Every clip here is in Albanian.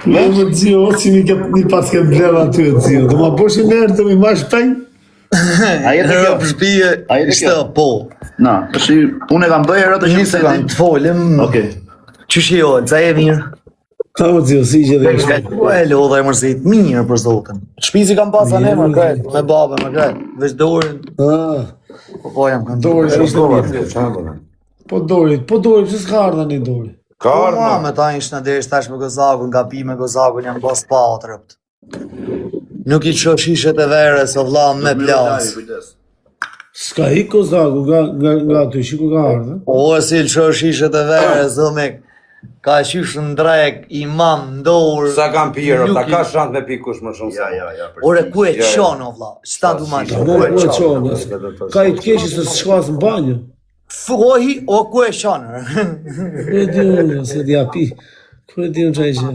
Më zio, si mi pas ke bleva aty zio. Do ma bosh merë të mi mash peng. Ai e Në përshpije, ishte po. Na, tash unë e kam bërë herë të Një sekund, të folim. Okej. Qysh jo, ca e mirë. Ta më zio, si që dhe Po e lodha e mërzit, mirë për zotin. Shpizi kam pas anë më kret, me babë, me kret. Veç dorën. Po jam kanë Dorë, ishte mirë. Çfarë? Po dori, pse s'ka ardha një dori? Ka Po ardhur. me ta ishtë në desh tash me gozakun, nga pi me gozakun janë bas patrëpt. Nuk i qo shishet e verës o vlla me plas. S'ka i kozaku nga aty, shiku ka ardha. O e si qo shishet e verës o me ka qysh në drek, imam, ndorë. Sa kam pirë, ta ka shant me pikush më shumë. Ja. Ore ku e qon o vlla, qëta du ma qon, ku e qon. Ka i të keqë se s'shkas në banjo. Fuohi o ku e qonër. E di unë, se di api. Ku e di unë qaj që?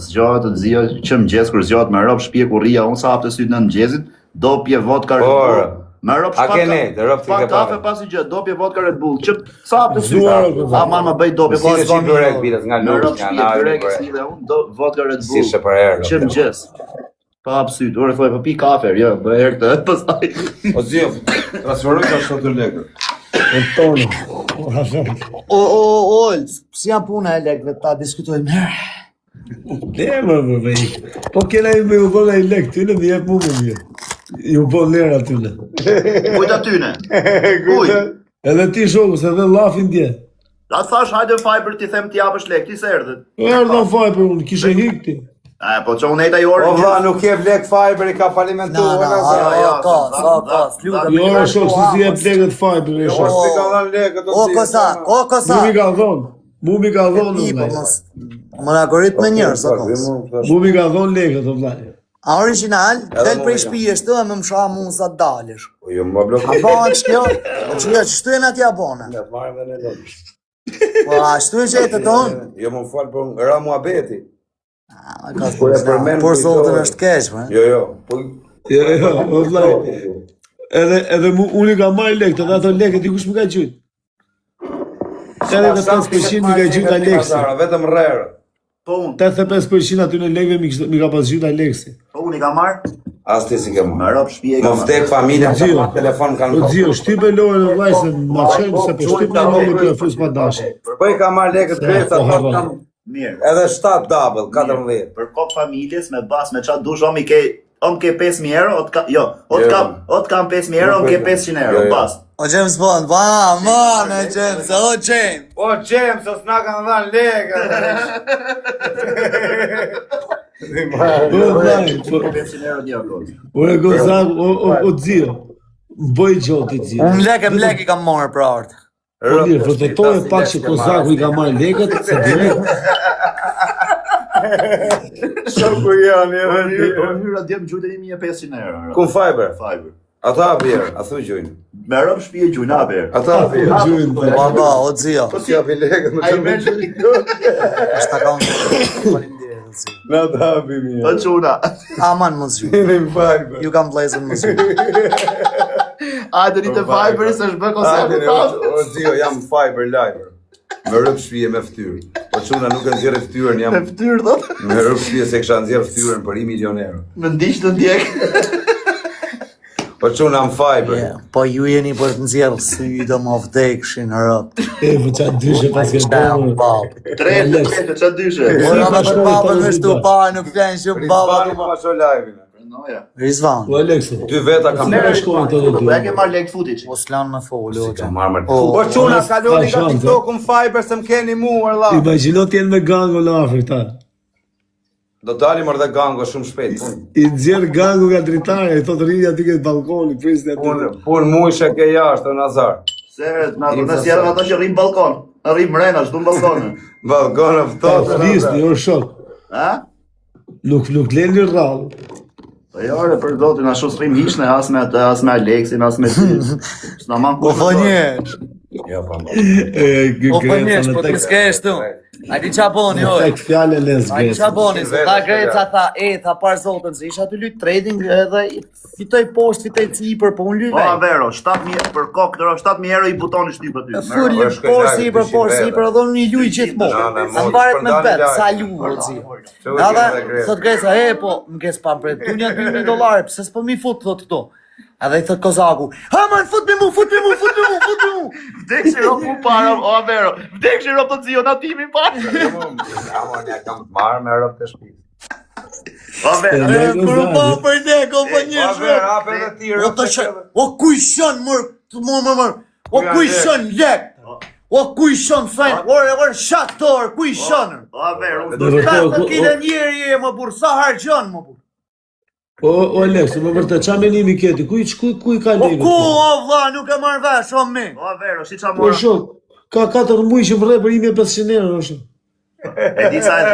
Zgjohet të zio që mëngjes kur zgjohet me rob shpije kur rria unë sa hapte syt në mëngjesit, do pje vodka Red Bull. Me rob A ke ne, të rob ti ke kafe pa. pasi gjë, do pje vodka Red Bull. Që sa hapte syt. Zuar, Aman më bëj do pje Si të vodka. qim bërek bilet nga Me rob lukë, nga shpije nari. byrek si dhe unë do vodka Red Si Bull. shë për herë. Që mëngjes. Pa hap syt, ore thoj, po pi kafe, jo, bëj herë këtë, pastaj. O zio, transferoj ka 70 lekë. E tonë. Olc, si janë puna e lekve ta diskutojmë herë. Ne më vej. Po kena i me u bëna i lek tyne, mi jep mu më mjë. Ju bo lera tyne. Kujt atyne? Kuj? Edhe ti shoku, se edhe lafin dje. A thash hajde Fiber ti them ti japësh lek, ti se erdhët. Erdha faj për unë, kishe hikti. Po që unë ejta i orë. O vlla, nuk jep lek Fiber i ka falimentuar. Ka, fluta. Jo, shok, se si jep lekët faj për e O shok. s'ti ka dhënë lekë, do O kosa, o kosa. Mu mi ka thonë. Mu mi ka thonë, Ti po vllaj. mos më nagorit me njerëz o kos. Mu mi ka thonë lekët, o vllaj. A original, del mu prej jam. shtëpies të më msha mua sa dalësh. Po jo më A blokoj. bën ç'kjo? Po ç'jo, ç'shtu janë atje abona. Ne marrim dhe ne lodh. Po ashtu e gjetë ton. Jo më fal për ra muhabeti. Ka Po e përmend por kujtohet. zotin është keq, po. Jo. Po Jo, o vllaj. Edhe mu, unë i ka marrë lekët, edhe ato lekët, dikush më ka gjyt. Edhe ka 5% mi ka gjyt Aleksi. Vetëm rrerë. Po unë, 85% aty në lekëve mi ka pas gjyt Aleksi. po unë i ka marrë. As ti si ke Me marrë. rob shpije i Më ka marrë. vdek familja, Zio. ka telefon kanë. O dzio, shtype lojën e vllaj se ma qenë se po shtype lojën për fus pa dashje. Po i ka marrë lekët vetë, po, ato po. kam Mirë. edhe 7 double, 14. Për kop familjes me bas me çat dush om ke 5.000 euro, ot kam 5.000 euro, om ke 500 euro, bas. O James Bond, va, man, o James, o James. O James, os na kanë dhënë lekë. Po vllaj, po 500 euro një akord. ore gozak, o dzio. Bëj gjoti dzio. Unë lek i kam marrë për art. Po mirë, vërtetoj pak që kozaku i ka marrë lekët, se direkt. Shoku janë edhe Mënyra djem gjujtë 1500 euro. Ku Fiber? Fiber. Ata bjerë, a thu gjojnë. Me rob shpije gjujna ber. Ata bjerë. Gjujnë të. Baba, o Zio. Po si api lekët më Ai të merr Është akon. Faleminderit, o Zio. Na ta hapi mirë. Po çuna. Aman mos ju. Në Fiber. Ju kam vlezën mos ju. A doni të Fiber se është bë konsept. O Zio, jam Fiber live. Me rëp shpije me ftyrë. Po çuna nuk e nxjerrë ftyrën, jam Me fytyrë thot. me rëp shpije se kisha nxjerrë ftyrën për 1 milion euro. Me ndiq të ndjek. Po çuna jam Fiber. Po ju jeni për të nxjerrë sy do më vdekshin rrot. E, po qa dyshe pas ke bërë. Bab. Tre të ç'a dyshe. Po na për babën është u pa, nuk flen që baba Rizvani pa shoh live-in. Noja. Rizvan. Po Alekso, 2 veta kam ne shkojnë të dhe Po ja ke dy. marr lek futiç. Po s'lan me fol, o Kam Xhem. marrë. Po, Po çuna ka kaloni nga shanse. TikTok-un Fiber se më keni muar valla. Imagino t'jenë me gango në Afrikë ta. Do dalim edhe gango shumë shpejt. I nxjerr gango nga dritare, i thotë rrini aty ke balkoni, prisni aty. Pun muishe ke jashtë o Nazar. Se na sjellën ato që rrin balkon. Rrin mrena, s'dun balkonin. Balkon Ta ftohtë. flisni, jo shok. Ha? Nuk leni rrallë. Po jo, ore, për zotin, ashtu s'rrim hiqne as me atë, as me Aleksin, as me ty. S'na man po kush. fonje. Jo, pa më. O për njësh, po të s'kesh tu. A di qa boni, oj. Tek fjale les A di qa Greca. boni, se ta Greca tha, tha par zotën, se isha të lyt trading edhe fitoj poshtë, fitoj cipër, po unë lyj Po vej. Avero, 7.000 për kokë, këro 7.000 euro i butoni shtypë aty. Full poshtë sipër, edhe unë i luj gjithmonë. Sa mbaret me bet, sa lu, o zi. Edhe, thot Greca, po, m'kes pa mpret, tu një $2.000, pse s'po mi fut, thot këto. Edhe i thot Kozaku, ha man, fut me mu. Vdek që ropë mu para, o Avero, vdek që ropë të zio në timin para. Ja kam të marrë me rëpë të shpi. O Avero, Kërë pa për ne, kompanjesh, Hape dhe ti rëpë. O kuj shën, mër, o kuj shën, lek, o kuj shën, fejnë, orë, shator, kuj shën. o Avero, Të kile njeri e më burë, sa hargjon më burë. O Alex, më vërtet, qa menimi keti? Kuj ka O legët? ku, o vla, nuk e marrë vesh, o me. o Avero, si qa Po mora. shok, ka 4 muj që vërre për 1.500 euro, o shok. E di sa e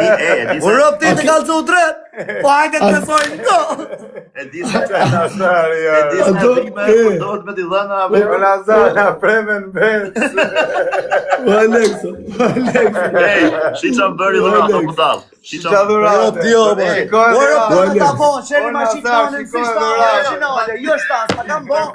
di O rëp ti të kalë të u drejt, po hajde të nësojnë to. e di sa Nazar, e di sa Ato, dhime, po dohet me t'i dhënë Avero. Nazar, na premen bet. O Alex, Ej, shi qa më bëri dhërat, o budal. Shi qa më bëri. O t'jo, bërë. Shikoj O rëp dhuratë. të ta bon, qeni ma Nazar, shikonin si shikoj shtanë dhuratë. originale, jo shtanë, s'pa kam bon.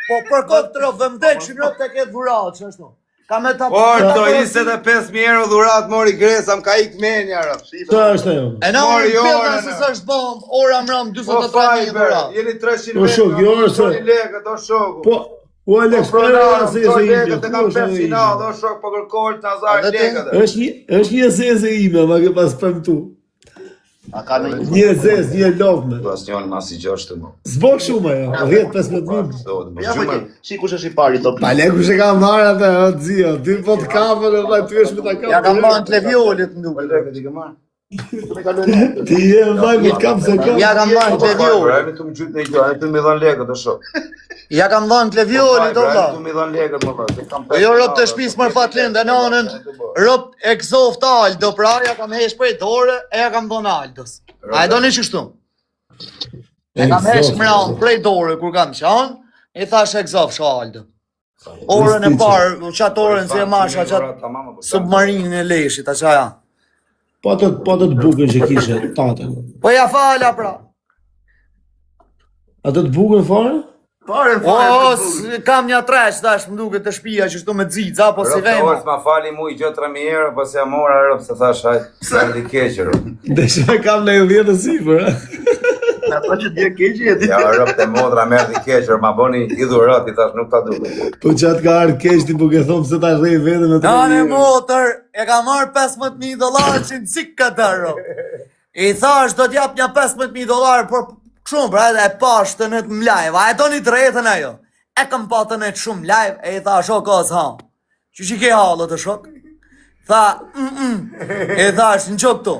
Po për këtë të rëp, dhe mdek që rëp të ketë dhuratë, që është no. Ka me ta To 25.000 euro dhurat mori Greca, më ka ik menja rëpë. ta është ajo? E na Mori unë orën, pjeta se s'është bomb, ora më rëmë Po 23.000 Fiber, dhuratë. jeni 300 O shok, jo është. legët, o shoku. Po, o Alex, po e rrasë e se legët e ime, kam ku është 5 finalë, o shok, po kërkojnë të Nazar Edhe ti? legët. është një zezë ime, ma ke pas premtu. A ka në Një zezë, një lopme. Pas njën mas i gjashtë më. Zbog shumë ajo, 10-15 Ja, po shi kush është i pari top. Pa leku që ka marrë atë, o dzio, ty po të kapën, o vaj, ty është me ta kapën. Ja kam marrë të leviolit në duke. Legët i ke marrë? Ti je vaj, me të kapë se kapë. Ja kam marrë të leviolit. Ajme të më gjytë në i gjë, ajme të më dhënë legët, o shok. Ja kam dhënë të leviolit, o vla. Ajme të më dhënë legët, më vërë. Po jo rëp të shpis mër fatlin dhe nanën, rëp e këzoft Aldo, pra ja kam hesh prej dore, e ja kam dhënë Aldos. A e do një qështu? E kam hesh mranë prej dore, kur kam qanë, i thash e këzoft shë Aldo. Orën e parë, qatë orën si e masha, qatë submarinin e leshit, a qa ja. Po të bukën që kishe, tate. Po ja fala pra. Atë të bukën fare? Pare Kam një treq, dash më duke të shpia që shtu me dzica, po si vejma. Ma fali mu i gjë 3.000 euro, po se ja mora rëpë se thash hajt, se ndi keqërë. Dhe që kam në 10 sipër, ato që t'je keqi e ti. Ja rëpë të modra merdi keqërë, ma boni i dhurat, i thash nuk ta duke. po që atë ka arë keq ti po ke thomë se ta rrej vete me të Nane motër, e ka marrë $15.000 që në cikë këtërë. I thash do t'jap një $15.000 për shumë, pra edhe e pashtën e të mlajve, a e do një drejtën ajo. E kam patën e të shumë live, e i thash o kos ha. Që ke halët të shok? Tha, e thash në qëpë tu.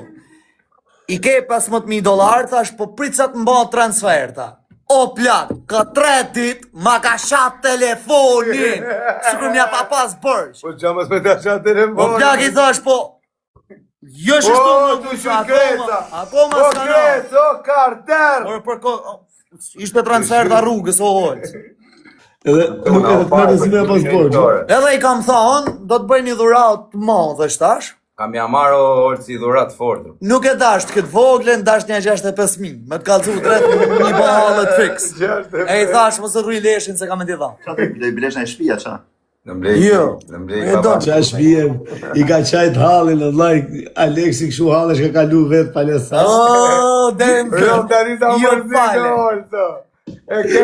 I ke $15.000, thash po pricat më bënë transfer, tha. O plak, ka 3 dit, ma ka shatë telefonin, sikur mja pa pas bërsh. Po që mësë me të shatë telefon. O plak i thash po, jo shështu më tu kusha, akoma O s'ka në. Greca, o karter. Por për ishte transfer të rrugës o holës. Edhe nuk e të mërë si me pas borgjë. Edhe i kam thonë, do të bëj një dhurat të madhe shtash. Kam ja marrë o si dhurat fortë. Nuk e dasht këtë voglen, dasht një 65.000. Me të kalcu drejt një bahalët fix. E i thash më së rruj leshin se kam e t'i dha. Qa të bilesh në e shpia, qa? Në mblej, Jo. në mblej E do. baba. Qa shpije, i ka qajt halin, Allah, Aleksi këshu halë është ka kalu vetë palesa. O, dem tani sa jo mërzit fale. olë, e ke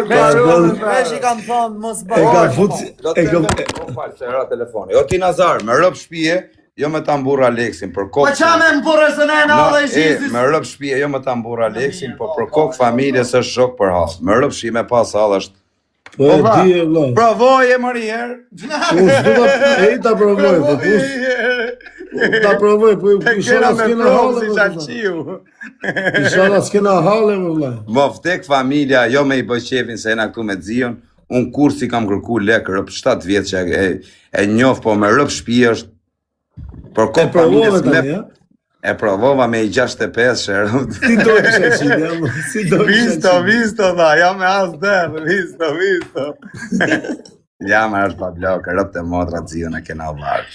Vesh i kam thonë mos E ka bëj. fut, e ka... O falë, se ra telefoni. Jo ti Nazar, me rëp shpije, jo me ta mburë Aleksin, për Po kokë. qa me më burë së ne në dhe i shizis. Me rëp shpije, jo me ta mburë Aleksin, po për kokë familjes është shok për halë. Me rëp shpije me pas halë është. Po e di e vla. Provoje Marier. E i ta provoj, po kus... Ta provoj, po i shara s'kena halë, i shara s'kena halë, më vla. Mo vdek familja, jo me i bëj qefin se jena këtu me Zion. Unë kursi kam kërku lekë rëp 7 vjetë që e njof, po me rëp shpije është. Për E kokë provove familjes me... tani, ja? E provova me i 65 shërë. Ti do kishe qilja, si do kishe qilja. Visto, dha, jam me as dërë, visto. Ja, ma është pa blokë, rëpë të motra zion e kena varë.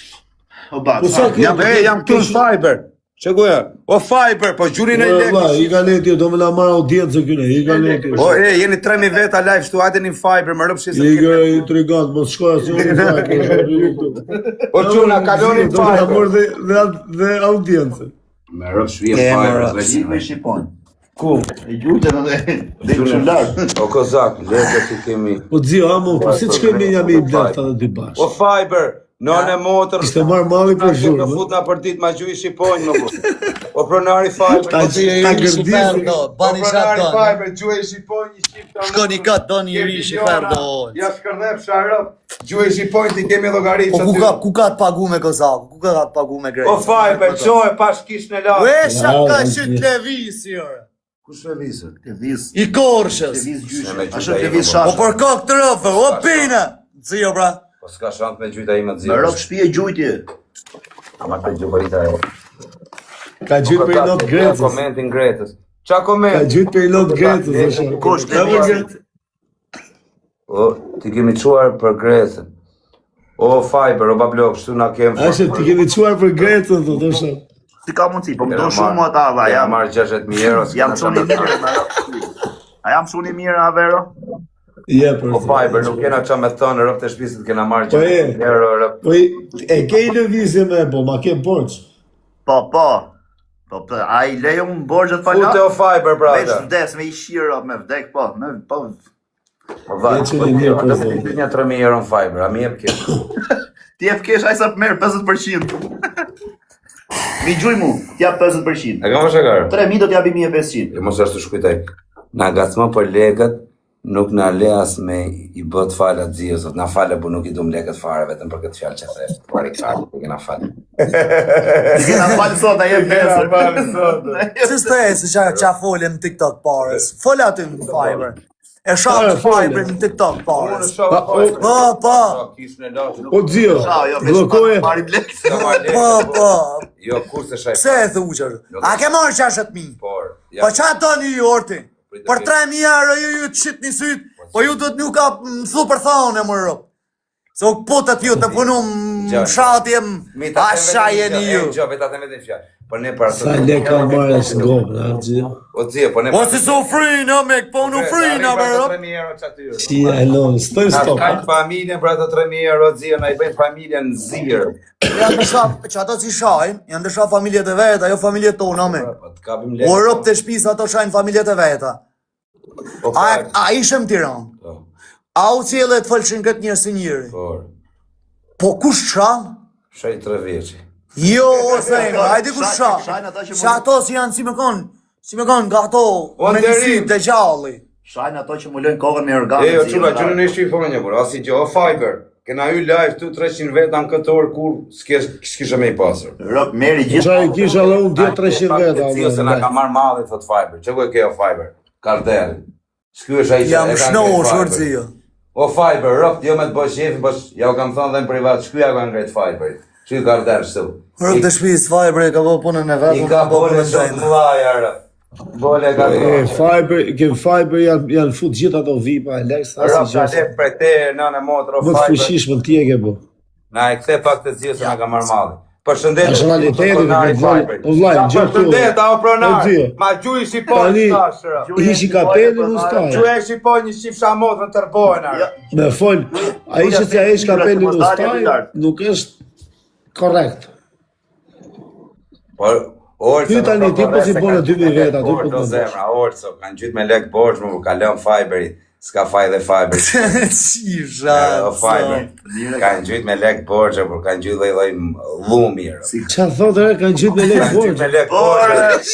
O bas. Po sa Jam këtu në Fiber. Që ku ja? O Fiber, po gjurin e lekë. I ka leti, do me la marrë audiencë këne, i ka leti. O, jeni 3.000 veta live shtu, hajde një Fiber, më rëpë shisë. I ka intrigant, mos shkoja se unë Fiber. O, quna, kaloni Do me la Fiber. marrë dhe audiencë. Me rëpë shvije Fiber. Gjit me Shqipon. Ku? E gjujtë dhe shumë lartë. O, kozak, lekë të kemi. Po dzio, amo, po si që kemi jam i blefta dhe dy bashkë. O Fiber, nën e motër. Ishte marrë mali për Në shurë. fut nga për dit, ma gjuj Shqiponjë, më bu. O pronari Fiber. Ta gërdisi. Bani shatë Pronari donë. Fiber, gjuj Shqiponjë, Shqipta. Shkoni katë donë i ri shifer do. Ja shkërdhep sharëp. Gjuj Shqiponjë, ti kemi llogaritë. Po ku ka të pagu me Kozaku? Ku ka të pagu me Grejtë? O Fiber, qoj pash kish në lartë. Vesha ka qytë levisi, ore. Kush e vizë? Lëviz. I korshës. Lëviz gjyshe. Me Ashtë gjyta lëviz ime, Po shashë. për kokë të rëfë, o pina! Zio, bra. Po s'ka shant me gjyta ime të Me zirë. ropë shpije gjujtje. Ama të gjupërita e. Ka gjytë për i not Grecës. Komentin Gretës. Qa Ka koment? gjytë për i not Grecës, është. Kush, Ka për Grecë. O, ti kemi quar për Gretën. O Fiber, o bablok, shtu na kem. Ashe, ti keni quar për Grecën, të është. Si ka mundësi, po më do shumë ata, dha, Jam jam. marrë 60.000 euro. Jam shumë i mirë, me ropë. A jam shumë i mirë, Avero? Je për O Fiber, nuk kena qa me thonë, rëpë të shpisit kena marrë Po, 60.000 euro, rëpë. Po e ke i lëvizje me po, ma ke borç. Po, po. Po, a i lejo më borgjët pa Fute o Fiber, Veç brada. vdes, me i shiro, me vdek, po. Po, Po vaj, E që në mirë, do po, të ti një 3.000 euro në Fiber, a mi jep kesh. ti e fkesh, a i sa për merë 50%. Mi gjuj mu, t'ja 50%. E kam shakarë? 3.000 do t'ja bi 1.500. E mos është të shkujtaj. Na gacmo për legët, nuk na le as me i bët falat ziosot. Na fale, bu nuk i dum legët fare, vetëm për këtë fjalë që the. Pari kartë, të kena falë. Ti kena falë sot, a jem besër. Si s'te e se qa folim në TikTok parës? Fola aty në Fiber. E shatë Fiber në TikTok parës. Po. Kish në lashë, O dzio, Jo, blokoje. pari blek. Po. Jo, kur se shaj. Pse e thuqër? A ke marrë 60.000? Por, Po qa doni ju orti? Për 3.000 euro ju të shit një sytë, po ju do të nuk ka më thu për thone më rëpë. Se u potët ju të punu më shatje më asha jeni ju. Gjo, vetat e vetë fjalë. Po ne para Sa le ka marrë s'gobë, a dzio. O dzio, po ne Po si su free në mek, po nu free në më rëpë. 3.000 euro çaty. Si e lon, stoj Na stop. kanë familjen për ato 3.000 euro dzio, na i bëjnë familjen në zirë. Janë të shaf, që ato si shajnë, janë të shaf familjet e veta, jo familjet tona me. Po të kapim O lekë. rëpë të shpis ato shajnë familjet e veta. Po A ishëm Tiranë? Po, A u cile të fëlqin këtë njërë si njëri? por. Po kush shanë? Shaj 3 vjeçi. Jo, ose e nga, hajde kush shanë? Shajnë ata që Që ato si janë si me konë nga ato O, me nderim. njësit të gjalli. Shajnë ato që mulojnë kokën me organet. Jo, çuna, çuna në shqifonja, por asi gjë, o Fiber. Kena hy live tu 300 veta në këtë orë kur s'kisha me i pasur. Rop, meri gjithë. Qa i kisha dhe unë 200-300 veta. Dzio se na ka marrë malli, thot Fiber. Që ku e ke o Fiber? Kardel. S'ky është ai që Jam e ka shnohur ngrit Fiber. shorëzio. O Fiber, rop, jo me të bësh shefi, po ja u kam thënë dhe në privat, shky ja ka ngrit Fiber. Shky Kardel shtu. Rëpë të shpis, Fiber e ka po punën e vetë, I unë ka ka po bole punën sot dojnë. mëdhaja, rë. Bole ka Fiber janë fut gjithë ato vipa e lekës, Rop, asë ka gjasë. lep për te, nënë e motër, o Më të Fiber. fushishme ti e ke bo. Na e kthe pak të zio se na ka marrë malli. Përshëndet. Është realiteti, pronari o vllai, Fiber. o vllai, Qa gjë këtu. përshëndet, o O pronar. zio. Ma gjuj shqipon Tani, tash, rë. ishi kapelin në staj. Gjuj shqipon një shqip shamotrën tërbojnë, rë. Me fol, a i që si a ish kapelin në staj, nuk është korrekt. Por, Orso, Ty tani, ti po si bone 2.000 veta, ty po do të zemra, Orso, kanë gjyt me lek borç, më ka lënë Fiberit. S'ka faj dhe Fiber. Si O shatë, Fiber. Kanë gjyt me lek borç, por kanë gjyt lloj llumi, rë. Qa thotë re, kanë gjithë me lekë Kanë gjyt me borgjë. lek borç.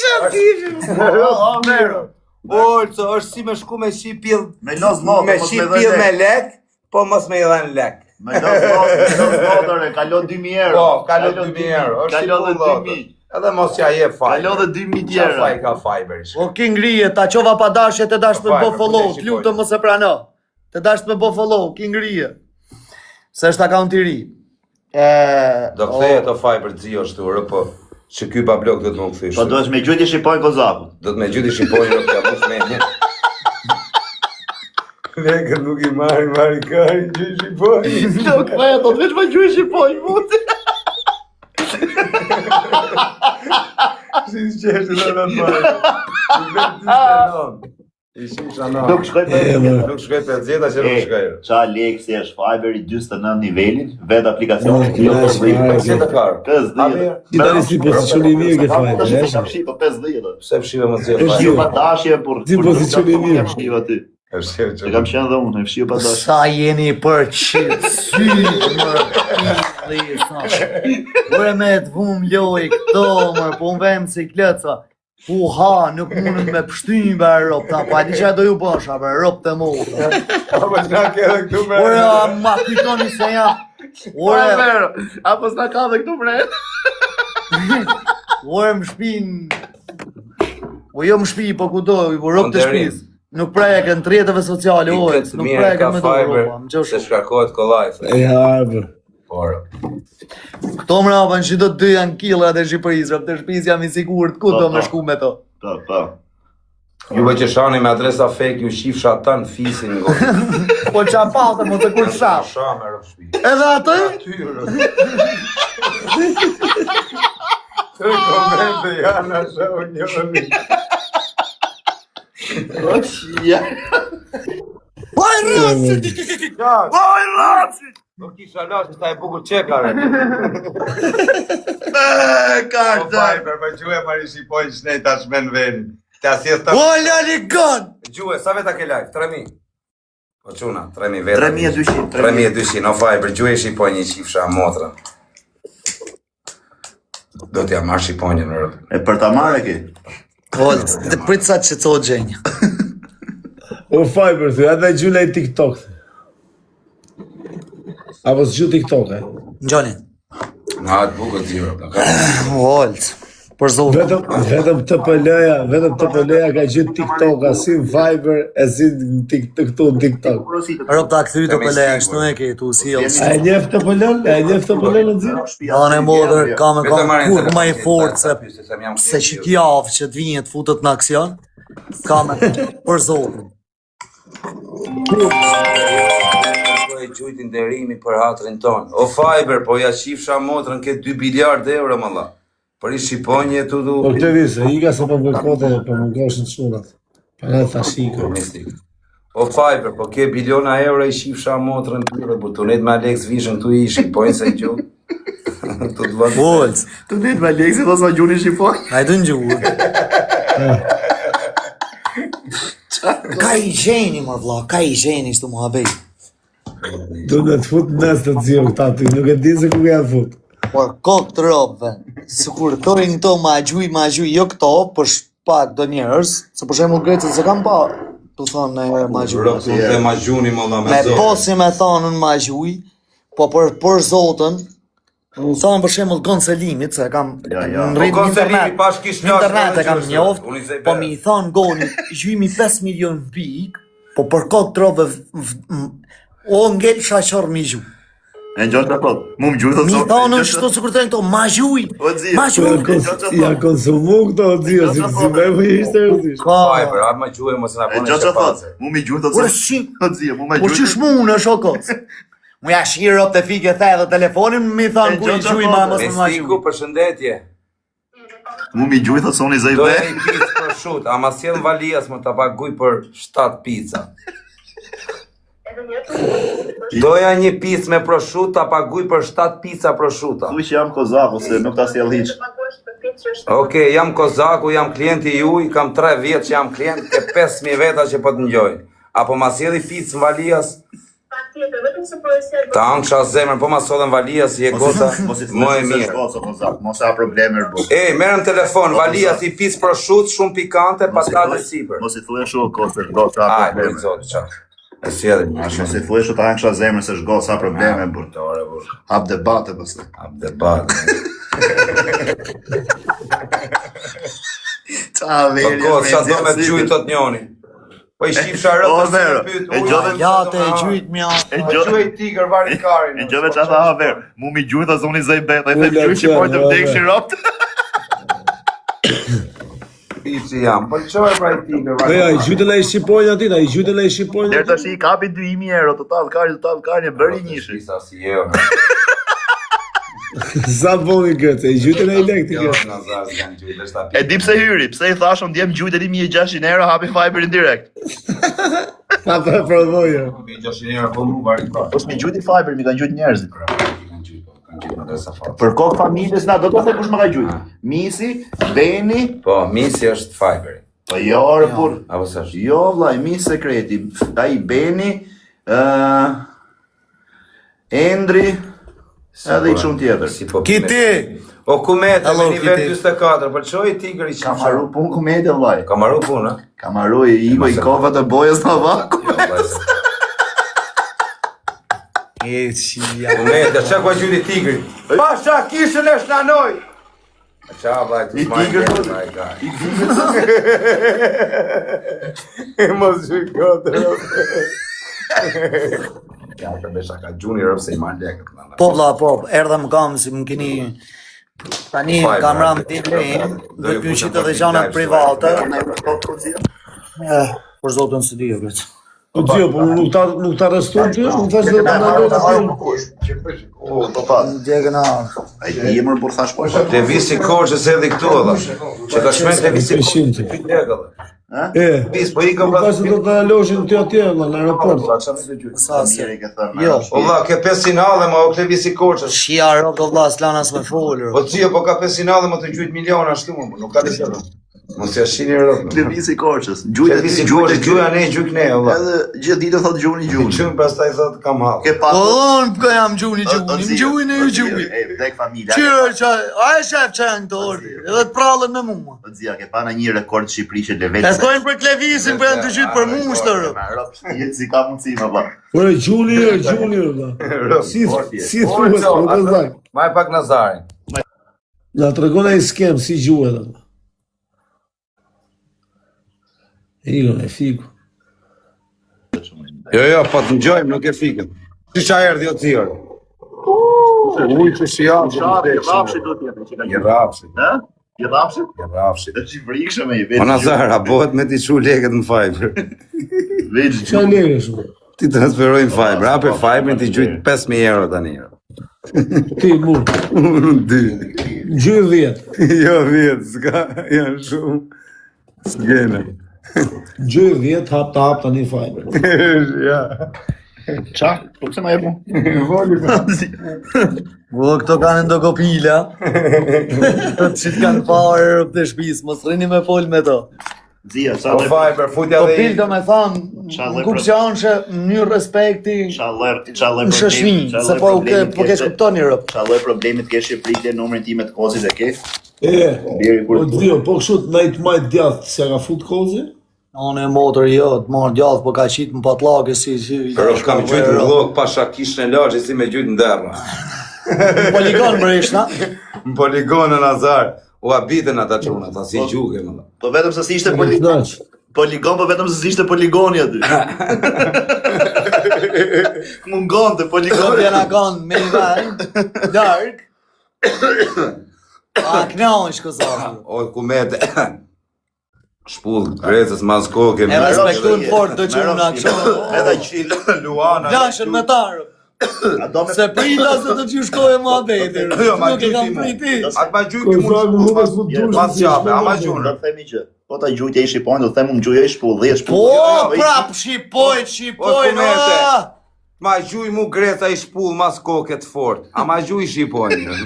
Orso, është si me shku me shqipill Me los motor, me mos me shqipill dhënë me lek. lek, po mos me i dhënë lek. Me los motor, kalo 2.000 euro. Po, kalo 2.000 euro, është Kalo dhe si pullot. 2.000. Edhe mos ja jep Fiber. Kalo dhe 2.000 Qa tjera. faj ka Fiber? O ki ngrije, ta qova pa dashje të dash me Fiber, bo follow, po, lutëm mos e prano. Të dash me bo follow, ki ngrije. Se është akaunt i ri. Do kthehet o Fiber Zio shtu, rë, po që ky bablok do të më kthej Po shtu. duhesh me gjujt i shqipojnë Kozakut. Do të me gjyti shqipojnë rë, ja push me një. Lekët nuk I marri kari, gjysh I pojnë. Do këpëja, do të veç ma gjysh I pojnë, muti. Si s'qeshtë në të marri. Nuk vetë dispenon. Ishim shanon. Nuk shkoj Nuk shkoj për zeta që nuk shkoj. Qa lekë si është Fiber I 49 nivelin, vetë aplikacion. Si të karë? 50. Ti tani si pozicioni I mirë ke Fiber, Tash kam shi po 50. Pse fshive më të zirë? Fshiu pa dashje për Ti pozicioni I mirë. Fshiu aty. Fshive E që kam qenë dhe unë, fshiu pa dashje. Sa jeni për qitë sytë, mërë, sa. Ure me të vum loj këto, mërë, po më vem si kleca. Nuk mundën me pështynë bërë ropë, ta pa di që do ju bësha bërë ropë të mollë. Apo s'na ke edhe këtu me... Ure, ma kujtoni se jam. Ure, Apo s'na ka dhe këtu mret. ure më shpin. O jo më shpi, po ku do, po ropë të shpis. Nuk prejken të rjetëve sociale, ojës, nuk prejken me do ropa, më gjosh. Se shkarkohet kollaj. E harbër. Por. Këto mrapa në që do të dy janë killat e Shqipërisë, rëpë të shpis jam I sigurt, ku do me shku me to? Po. Juve që shani me adresa fake, ju shifsha ta në fisin në godin. Po qa patë, mo të kur shaf. Sha me rëpë shpi. Edhe atë? Të komente janë asha u njëni. Oj, rësit! Oj, rësit! Nuk kisha lash, ta e bukur qekare. Kartë. Pa gjue mari shqipojnë shnej ta shmen venin. Ta si e ta... O, lali gon! Gjue, sa veta ke live? 3.000? Po quna, 3.000 veta. 3.200. 3.200, no Fiber, gjue shqipojnë një qifsha motra. Do t'ja marrë shqipojnë në rëpë. E për ta marrë e ki? Holc, të pritë sa që co gjenja. O Fiber, thë, edhe gjuna I TikTok. Apo s'gju TikTok, e? Gjoni. Nga atë bukët zero, ka. Holc, për zotë. Vetëm TPL-ja ka gjithë TikTok-a, si Viber e si këtu në TikTok. Rop ta këthy të pële, shtu e ke tu si A e njef TPL-n? A e njef TPL-n në zi? Anë e modër, ka me kur ma I fort se se që t'javë që t'vinje t'futët në aksion, ka me për zotën. Po e gjujtin derimi për hatrin ton. O Fiber, po ja shifsha motrën ke 2 biliard euro më la. Për I shqiponje tu du... Po këtë visë, I ka se për bëjkote për më ngoshin shunat. Për në të shiko. O Fiber, po ke biliona euro I shifsha motrën tyre, butonet me Alex Vision tu I shqipojnë se gju. Tu të vëndë. Holc, Të net me lekë se do s'ma gjuni shqipoj. hajdu në gjuhur. Ka I gjeni, mër vla, ka I gjeni shtu më habej. Du në të fut në nesë të të zio këta ty, nuk e di se ku ka të fut. Por kokë të ropëve, së kur thorin këto ma gjuj, jo këto, për shpak do njerës, se për shemë u grecët se kam pa, të thonë në herë ma gjuj. Rëpë të ma gjuni më la me Me zonë. posi me thonën ma gjuj, po për zotën, më thonë për shemë konselimit, se kam Ja. në Po rritë konselimi pash kish në internet e kam Unë njoft, i zej po bere. mi thonë goni, gjujmi 5 milion pik, po për kokë të ropëve, o ngell shashor mi gjuj. E gjotë të thot, mu më gjujtë Mi thonë në shtu se kur të këto, ma gjuj, O zi. ma gjuj. Ja konsumu këto o zio, si me më ishte rëzisht. Fiber, atë ma gjuje mos në E apone gjotë që të thot, pace. mu mi gjujtë Ure të si, O zi, mu me po gjujtë. qysh mu në shokos? Mu ja shirë ropë të fike the dhe telefonin, mi thonë ku I gjuj ma mos në ma Estiku, gjuj. përshëndetje. Mu mi gjujtë të soni zej Do ve. e një pizë për shut, ama s'jen valijas më të paguj për 7 pizza. Doja një pizë me prosciutto, ta paguj për 7 pizza prosciutto. Thuj që jam kozak, ose nuk ta sjell hiç. Okej, jam kozaku, jam klienti juj, kam 3 vjetë që jam klient, ke 5.000 veta që po të njoj. Apo ma sjeli pizë në valijas, ta ankësha zemër, po ma sodhen valijas, je gota, Mos i më e thuj se mirë. shkoca kozak, mos ha probleme rbo. Ej, merëm telefon, valijas I pizë prosciutto, shumë pikante, patate sipër. Mos i thuj shu kozë, shkoca ha Aj, për probleme. zotë, qa. E sjeli, Mos i thuj shu ta ankësha zemër se shkoca ha probleme bur. Tore, bur. Hap debate pastaj. Ab debat. Ta Po veri. ko, qa do me të gjuj të njoni? Po I shqipsha rëtë, O, vero, e gjodhe- Ja të e gjujt mja. E Po gjuj tigër vari karin. E gjove qa tha haver, mu mi gjujtë a zoni zej beta, e Ula, them gjujtë që qa, pojtë të haver. vdekë shiropt. Pici jam, po çoj pra i tigër. Po ja, i gjytën ai shqipojnë aty, ai gjytën ai shqipojnë. Deri tash I kapi 2000 euro total karje bëri njëshi. Sa si euro. Sa boni këtë, i gjytën ai lekë Jo, këtë. Nazar s'kan gjytë, është E di pse hyri, pse I thash unë djem gjujtë 1600 euro hapi Fiberin direkt. Pa provoja. 600 euro po më bari pra. Po s'mi gjujti Fiberin, mi kanë gjujtë njerëzit. Kanë gjytë në desa fat. Për kokë familjes na do të them kush më ka gjujtë. Misi, Beni, Po, misi është Fiberi. po jo, por Apo s'është? jo vllai, misi sekreti. Ai Beni, Endri, edhe I çun tjetër. Si po. Kiti! O kumete Hello, me nivel Kiti. 44, po çoj tigri Ka marru punë komedie vllai. Ka marru punë, a? Ka marru I kova të bojës në vaku. E qia. Kumete, çka ka gjyti tigri? Pasha kishën e shlanoj. Qa vllai, ti I tigër, my god. Mos shikote. Ja, ka besha ka gjuni rëpë se I marrë lekët. Po vlla, po, erdha më kam si më keni tani kam ram ti lejn, do të pyçit edhe gjana private. Për zotën së di vetë. Po dio, po nuk ta arreston ti, nuk thash do ta ndaloj. Po pas. Djegëna. Ai jemër por thash po. Levisi Korçës edhe këtu edhe. Që ka shmenë Levisi Korçës. E, Vis, po I ka nuk thash do ta loshin ty atje në aeroport. Sa se. Jo. O vlla, ke 5 sinale ma o Levisi Korçës. Shia ro do vlla slanas me folur. Po ti po ka 5 sinale më të gjujt miliona ashtu më, nuk ka të gjë. Mos ja shini rrot. Levisi Korçës. Gjujtë Levisi Korçës gjuja ne, gjuk ne, o vlla. Edhe gjithë ditën thotë gjuni gjuni. Çun pastaj thot kam hall. Ke Po pas. on po jam gjuni, gjuni e gjuni. Tek familja. Çfarë çaj? Ai shef çan dorë. Edhe të prallën me mua. Po zia, ke pa në një rekord Shqipëri që levet. E skojnë për Klevisin, po janë të gjithë për mushtër. Jetë si ka mundësi më valla. Po gjuni valla. Si thuhet, po të thaj. Maj pak Nazarin. Na tregon ai skem si gjuhet atë. Ilo e fiku. Jo, po të ngjojmë, nuk e fikëm. Si qa erdhi o tjerë? Ujë që si janë. Rafshi do të jetë që ka Je rafshi. Ha? Je rafshi? Je rafshi. Të që frikshëm e i Po vetë. Nazar, a bëhet me t'i shu leket në Fiber? Veç Qa lere shumë? Ti transferojnë Fiber, ape Fiberin t'i gjujt 5.000 euro tani. Ti mu, Unë 2. gjyë 10. Jo, 10, s'ka, janë shumë. S'gjene. Gjyë 10, hap tani Fiber. Ja. qa? Po pse ma e mu? Po këto kanë ndokopila. Të që kanë parë të shpis, mos rrini me fol me to. Zia, qa Po dhe Fiber, futja Po dhe pil do me thanë, Çallë në kupë që anë që një respekti Çallë në shëshmi, se po kesh kuptoni rëp. Çallë problemit ke Shqipëri le numrin time të kozit e ke? E, Deri po kur dio, po kështu të najtë majtë djathë, se ka fut kozi? Unë e motor jo, të marrë djathë, po ka qitë më patlake si... Pero kam gjujt në vlog pasha kishën e lagje si me gjujt në derra. Në poligon më reshna. Në poligonë në Nazar. U abitën ata quna, ta si gjuke më. po vetëm se si ishte Knaq. poligon, po vetëm se si ishte poligoni aty. Mungonte poligon. Kopja kanë me një vend, dark. A knau është këzarë. O kumete. Shpull, grecës, mas koke. E respektun fort të që unë akshon. Edhe qil. Luana. Plashën me tarë. A do me Se prita se të që shkoj e mua betir. Jo, ma Nuk e kam gjyti mu. priti. Atë ma gjyti Ko mu sa më hume s'mu të dush. Mas qape, ama Do gjunë. të themi që po ta gjujtje i shqipojnë, do të themu më gjuja i shpull, dhe Po, prap, shqipoj, kumete. a! Ma gjuj mu greca i shpull mas koke të fort. Ama gjuj shqipojnë.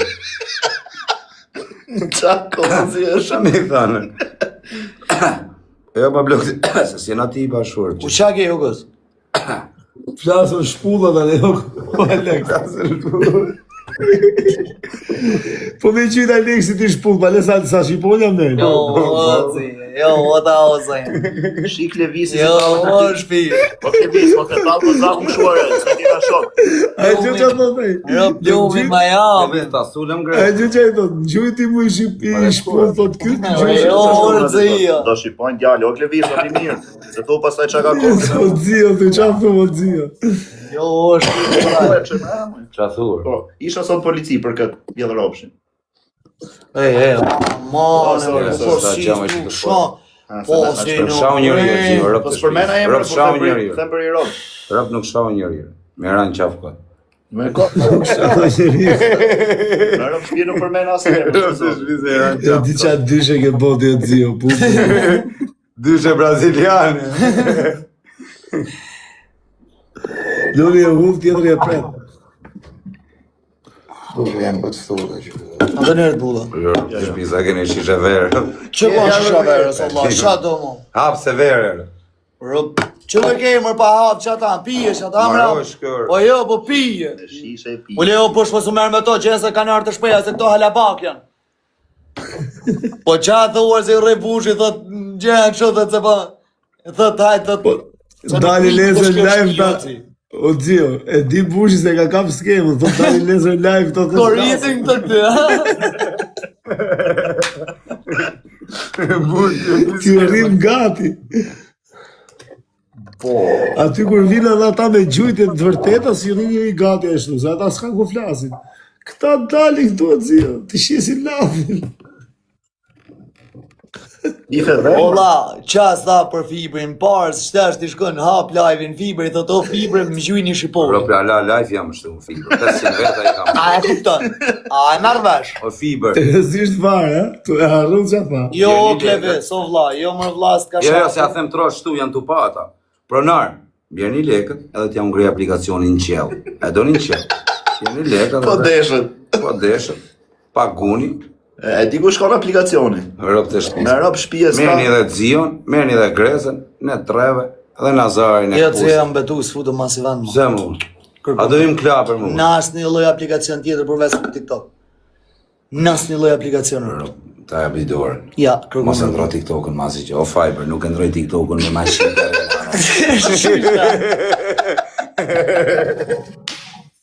Qa kozi është? Mi thënë. Jo, ma blokë, se si na ti i bashur. U qa ke jogës? Flasën shpulla dhe ne jo, Alex. Po me qyta Alex si ti shpull, pa le sa shqiponja me. Jo, ozi, jo, ota ozi. Shik Levisi. Jo, o shpi. Po Levis, po të talë po zaku më shuare, se ti na shok. A e që që të thej? Jo, plumi Miami. Ta sulem A e greca. që që e thot, gjujti mu i shpull, thot këtë, Jo, ozi. Do shqipojnë djallë, o Levis, o ti mirë. Se thu pastaj qa ka kohë. O dzio, të qa thu o dzio. Jo, o shpi. Qa thur? Po, isha sot polici për këtë, bjellë ropshin. Po si tu shon. Po si Rëp shau njëri jo, zi, rëp Po të s'përmena shpis. emra, Rëp shau njëri jo. them për i rob. Rëp nuk shau njëri jo. Me ranë qaf kot. Me rob shpirë nuk përmena asë emra. Jo di qa dyshe ke boti o zio, pu. Dyshe braziliane. Lori e huv, tjetëri e pret. Duke jam për të thurë që... Edhe nërë bulla. Të shpisa keni shishe verë. Që po shisha verës, Allah, qa do mu? Hap se verë. Që dhe kemër pa hap që ata, pije që ata mra. Po jo, po pije. Shishe e pi. Po leo po shpo su merë me to, që se kanë artë të shpeja, se këto halabak janë. Po qa thuar se i rebushi, thot, gjenë kështu, thot se po, thot, hajtë, thot, Dali Lezer live ta... O zio, e di bushi se ka kap skemën, thot Dali Lezer live të të Koritin të këtë, Ti rrim gati. Po, Aty kur vinë edhe ata me gjujtje të vërteta, si rrim i gati e shtu, se ata s'kan ku flasin. Këta dalin këtu o zio, të shisin lafin. I fedhe? Ola, qas tha për fibrin, parës, shtesh t'i shkën, hap live-in fibri, thot o fibre më gjujni shqipori. Pra la life jam shtu në fiber. 500 veta i kam. A e kupton? A e marrë vesh? O fiber. E zisht fare, tu e harrun që tha. Jo, kleve, so vlla, jo më vlla s'ka Jo, shaka. se ja them trosh shtu janë tu pa ata. Pronar, bjerni lekët edhe t'jam ngrej aplikacionin në qell. E do një qell. Bjerni lekët Po deshët. Po deshët. Paguni. E di ku shkon aplikacioni. Rëp të shpis. Me rob shpije s'ka. Merni edhe Zion, merni edhe Grezën, ne treve, edhe Nazarin e Jo, të Pusë. jam betu, s'futu mas i vanë. Pse mu? A do im klaper mu? Në asë një loj aplikacion tjetër përveç për TikTok. Në asë një loj aplikacion. Ta e bidorë. Ja, kërgu Mos e ndroj TikTokën masi që, o Fiber, nuk e ndroj TikTokën me mashinë.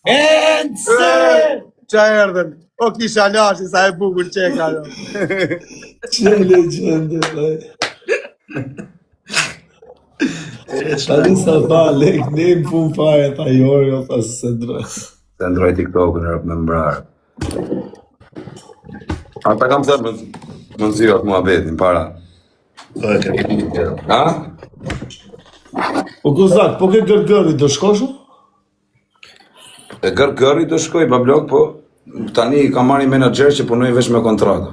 Ence! Qa erdhen? O kisha lashi sa e bukur që e ka jo. Që legjende, vaj. Tani sa tha, lek, ne në pun fare, ta jori, o tha se ndroj. Se ndroj TikTokën rëp me mbrarë. Ata kam thërë më nëzirët mua betin, para. Ha? O Kozak, po ke gërgëri, do shkoshu? E gërgëri do shkoj, bablok, po tani kam marri menager që punoj vesh me kontrata.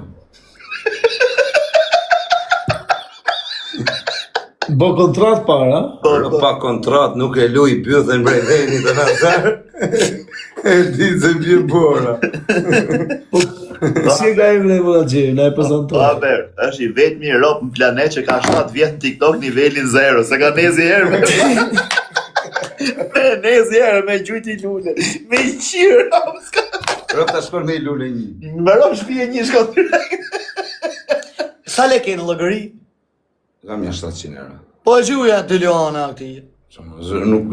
Bo kontrat para, Pa kontrat, nuk e luj pythën brej dheni të nazar. E di se bje bora. si e ka emre e mëna gjeri, na e Po prezentoj. haber, është i vetmi rob në planet që ka 7 vjet në TikTok nivelin 0, se ka nezi herë. Nezi herë me gjujti lule, me i qirë, s'ka. Rëp të shkon me i lule një. Me rob shpije një shkot Sa le ke në lëgëri? Kam një 700 euro. Po e gjuja të Leona këti.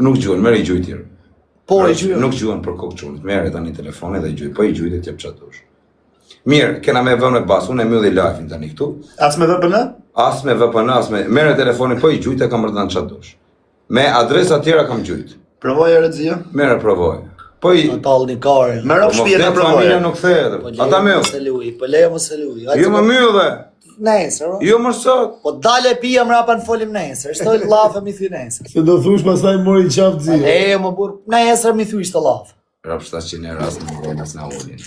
Nuk gjuën, merë i gjujtirë. Po e gjuja. Nuk gjuën për kokë qunit, merë tani telefonet dhe i gjuj, po i gjujt e t'jep qatë dush. Mirë, kena me vëmë në basë, unë e mjë dhe live-in tani këtu. As me VPN? As me VPN, as me... Merë telefonin, po i gjujt e kam rëdan qatë dush. Me adresa tjera kam gjujt. Provoj e rëdzio? Merë provoj. Po i... Në talë një kare. Me rob shpije ka provoj. Familja nuk thejet. Ata me Mos e luj, po leje mos e luj. Jo më mjë dhe. Nesër, o? Jo më sot. Po dale pija mrapa në folim nesër, shtoj lafë mi thy nesër. Se do thush pasaj mori qafë zi. E, më burë, nesër mi thy shtë lafë. Rap 700 euro as në vojnë as në ullin.